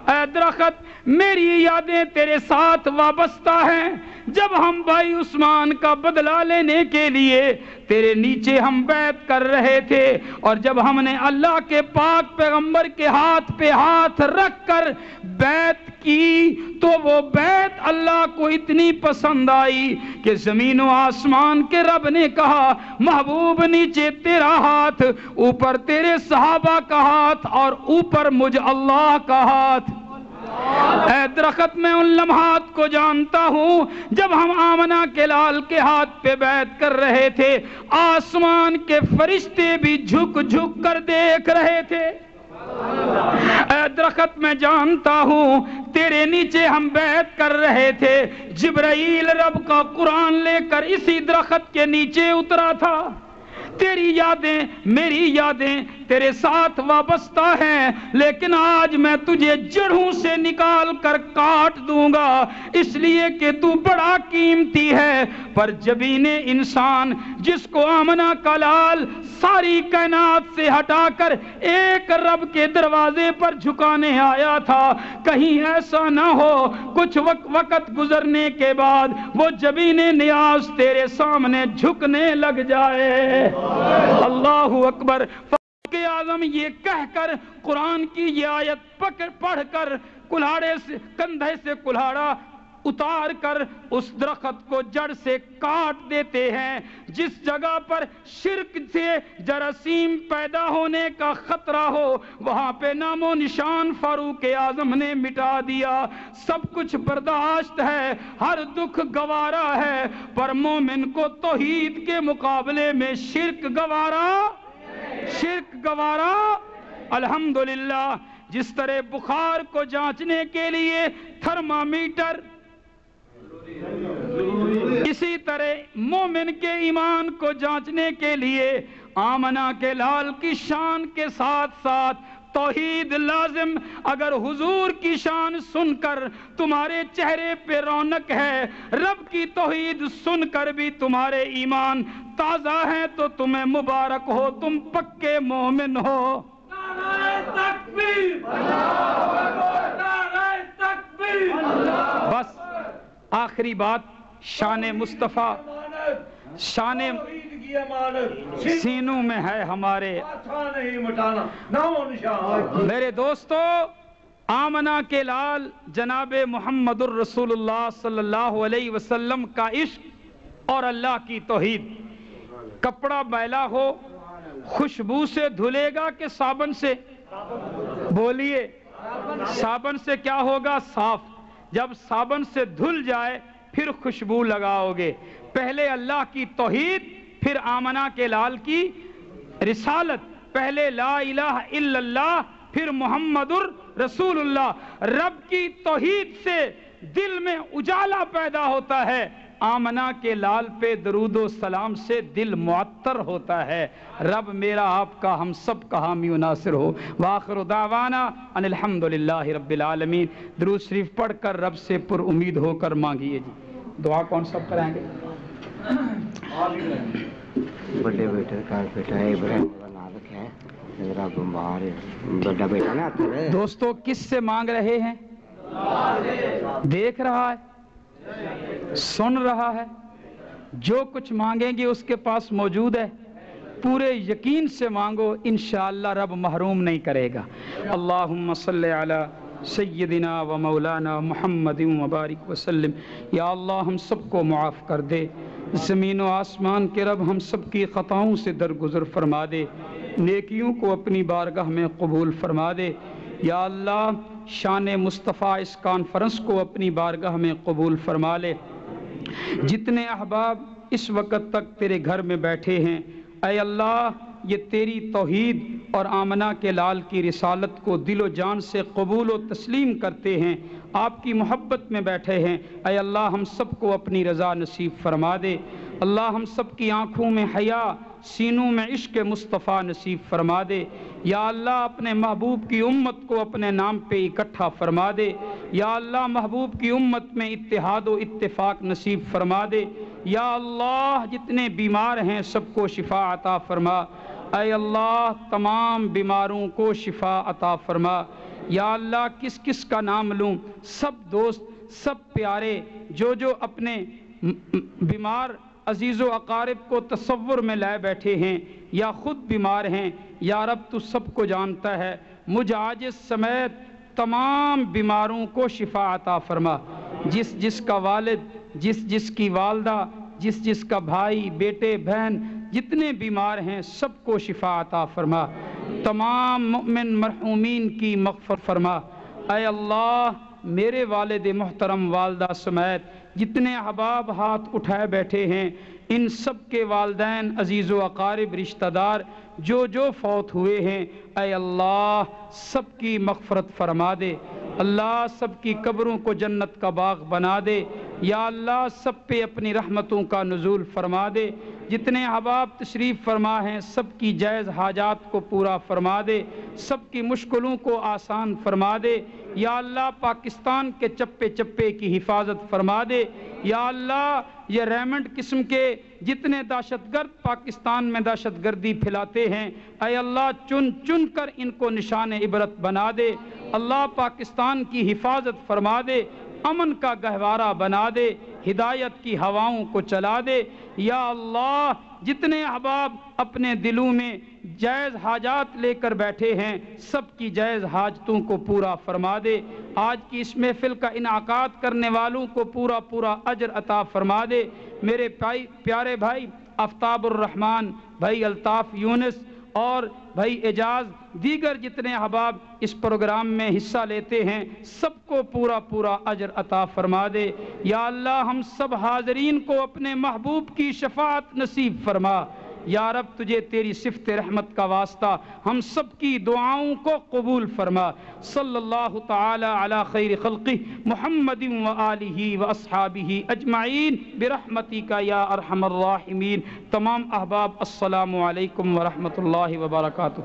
اے درخت، میری یادیں تیرے ساتھ وابستہ ہیں۔ جب ہم بھائی عثمان کا بدلہ لینے کے لیے تیرے نیچے ہم بیعت کر رہے تھے، اور جب ہم نے اللہ کے پاک پیغمبر کے ہاتھ پہ ہاتھ رکھ کر بیعت کی تو وہ بیعت اللہ کو اتنی پسند آئی کہ زمین و آسمان کے رب نے کہا، محبوب نیچے تیرا ہاتھ، اوپر تیرے صحابہ کا ہاتھ، اور اوپر مجھ اللہ کا ہاتھ۔ اے درخت، میں ان لمحات کو جانتا ہوں جب ہم آمنہ کے لال کے ہاتھ پہ بیعت کر رہے تھے، آسمان کے فرشتے بھی جھک جھک کر دیکھ رہے تھے۔ اے درخت، میں جانتا ہوں تیرے نیچے ہم بیعت کر رہے تھے، جبرائیل رب کا قرآن لے کر اسی درخت کے نیچے اترا تھا۔ تیری یادیں، میری یادیں تیرے ساتھ وابستہ ہیں، لیکن آج میں تجھے جڑوں سے نکال کر کاٹ دوں گا، اس لیے کہ تو بڑا قیمتی ہے۔ پر جبین انسان جس کو آمنہ کا لال ساری کائنات سے ہٹا کر ایک رب کے دروازے پر جھکانے آیا تھا، کہیں ایسا نہ ہو کچھ وقت گزرنے کے بعد وہ جبین نیاز تیرے سامنے جھکنے لگ جائے۔ اللہ اکبر۔ فاروق اعظم یہ کہہ کر قرآن کی یہ آیت پڑھ کر کلہاڑے سے، کندھے سے کلہاڑا اتار کر اس درخت کو جڑ سے کاٹ دیتے ہیں۔ جس جگہ پر شرک سے جراثیم پیدا ہونے کا خطرہ ہو وہاں پہ نام و نشان فاروق اعظم نے مٹا دیا۔ سب کچھ برداشت ہے، ہر دکھ گوارا ہے، پر مومن کو توحید کے مقابلے میں شرک گوارا، شرک گوارا۔ الحمدللہ جس طرح بخار کو جانچنے کے لیے تھرمامیٹر، اسی طرح مومن کے ایمان کو جانچنے کے لیے آمنہ کے لال کی شان کے ساتھ ساتھ توحید لازم۔ اگر حضور کی شان سن کر تمہارے چہرے پہ رونق ہے، رب کی توحید سن کر بھی تمہارے ایمان تازہ ہے، تو تمہیں مبارک ہو، تم پکے مومن ہو۔ نعرہ تکبیر، اللہ اکبر، نعرہ تکبیر۔ بس آخری بات، شان مصطفیٰ، شان سینوں میں ہے ہمارے۔ میرے دوستو، آمنہ کے لال جناب محمد الرسول اللہ صلی اللہ علیہ وسلم کا عشق اور اللہ کی توحید۔ کپڑا میلا ہو خوشبو سے دھلے گا کہ صابن سے؟ بولیے، صابن سے کیا ہوگا؟ صاف۔ جب صابن سے دھل جائے پھر خوشبو لگاؤ گے۔ پہلے اللہ کی توحید، پھر آمنہ کے لال کی رسالت، پہلے لا الہ الا اللہ، پھر محمد الرسول اللہ۔ رب کی توحید سے دل میں اجالا پیدا ہوتا ہے، آمنہ کے لال پہ درود و سلام سے دل معطر ہوتا ہے۔ رب میرا آپ کا ہم سب کا حامی و ناصر ہو۔ وآخر دعوانا ان الحمدللہ رب العالمین۔ درود شریف پڑھ کر رب سے پر امید ہو کر مانگیے جی۔ دعا کون سب کرائیں گے؟ بڑے بیٹے کا بیٹا ہے ابراہیم کا نام رکھا ہے، میرا بیمار ہے، بڑا بیٹا نا۔ دوستو کس سے مانگ رہے ہیں؟ دیکھ رہا ہے، سن رہا ہے، جو کچھ مانگیں گے اس کے پاس موجود ہے۔ پورے یقین سے مانگو، انشاءاللہ رب محروم نہیں کرے گا۔ اللہم صلی علی سیدنا و مولانا محمد مبارک وسلم۔ یا اللہ ہم سب کو معاف کر دے، زمین و آسمان کے رب ہم سب کی خطاؤں سے درگزر فرما دے، نیکیوں کو اپنی بارگاہ میں قبول فرما دے۔ یا اللہ شان مصطفیٰ اس کانفرنس کو اپنی بارگاہ میں قبول فرما لے۔ جتنے احباب اس وقت تک تیرے گھر میں بیٹھے ہیں، اے اللہ یہ تیری توحید اور آمنہ کے لال کی رسالت کو دل و جان سے قبول و تسلیم کرتے ہیں، آپ کی محبت میں بیٹھے ہیں، اے اللہ ہم سب کو اپنی رضا نصیب فرما دے۔ اللہ ہم سب کی آنکھوں میں حیا، سینوں میں عشق مصطفیٰ نصیب فرما دے۔ یا اللہ اپنے محبوب کی امت کو اپنے نام پہ اکٹھا فرما دے۔ یا اللہ محبوب کی امت میں اتحاد و اتفاق نصیب فرما دے۔ یا اللہ جتنے بیمار ہیں سب کو شفا عطا فرما۔ اے اللہ تمام بیماروں کو شفا عطا فرما۔ یا اللہ کس کس کا نام لوں؟ سب دوست، سب پیارے جو اپنے بیمار عزیز و اقارب کو تصور میں لائے بیٹھے ہیں یا خود بیمار ہیں، یا رب تو سب کو جانتا ہے، مجھ عاجز سمیت تمام بیماروں کو شفا عطا فرما۔ جس کا والد، جس کی والدہ، جس کا بھائی، بیٹے، بہن جتنے بیمار ہیں سب کو شفا عطا فرما۔ تمام مؤمن مرحومین کی مغفرت فرما۔ اے اللہ میرے والد محترم، والدہ سمیت جتنے احباب ہاتھ اٹھائے بیٹھے ہیں، ان سب کے والدین، عزیز و اقارب، رشتہ دار جو فوت ہوئے ہیں، اے اللہ سب کی مغفرت فرما دے۔ اللہ سب کی قبروں کو جنت کا باغ بنا دے۔ یا اللہ سب پہ اپنی رحمتوں کا نزول فرما دے۔ جتنے احباب تشریف فرما ہیں سب کی جائز حاجات کو پورا فرما دے، سب کی مشکلوں کو آسان فرما دے۔ یا اللہ پاکستان کے چپے چپے کی حفاظت فرما دے۔ یا اللہ یہ ریمنڈ قسم کے جتنے دہشت گرد پاکستان میں دہشت گردی پھیلاتے ہیں، اے اللہ چن کر ان کو نشان عبرت بنا دے۔ اللہ پاکستان کی حفاظت فرما دے، امن کا گہوارہ بنا دے۔ ہدایت کی ہواؤں کو چلا دے۔ یا اللہ جتنے احباب اپنے دلوں میں جائز حاجات لے کر بیٹھے ہیں سب کی جائز حاجتوں کو پورا فرما دے۔ آج کی اس محفل کا انعقاد کرنے والوں کو پورا پورا اجر عطا فرما دے۔ میرے پیارے بھائی آفتاب الرحمن، بھائی الطاف یونس اور بھائی اعجاز، دیگر جتنے احباب اس پروگرام میں حصہ لیتے ہیں سب کو پورا پورا اجر عطا فرما دے۔ یا اللہ ہم سب حاضرین کو اپنے محبوب کی شفاعت نصیب فرما۔ یا رب تجھے تیری صفت رحمت کا واسطہ ہم سب کی دعاؤں کو قبول فرما۔ صلی اللہ تعالی علی خیر خلقہ محمد و آلہ و اصحابہ اجمعین برحمتک یا ارحم الراحمین۔ تمام احباب السلام علیکم ورحمۃ اللہ وبرکاتہ۔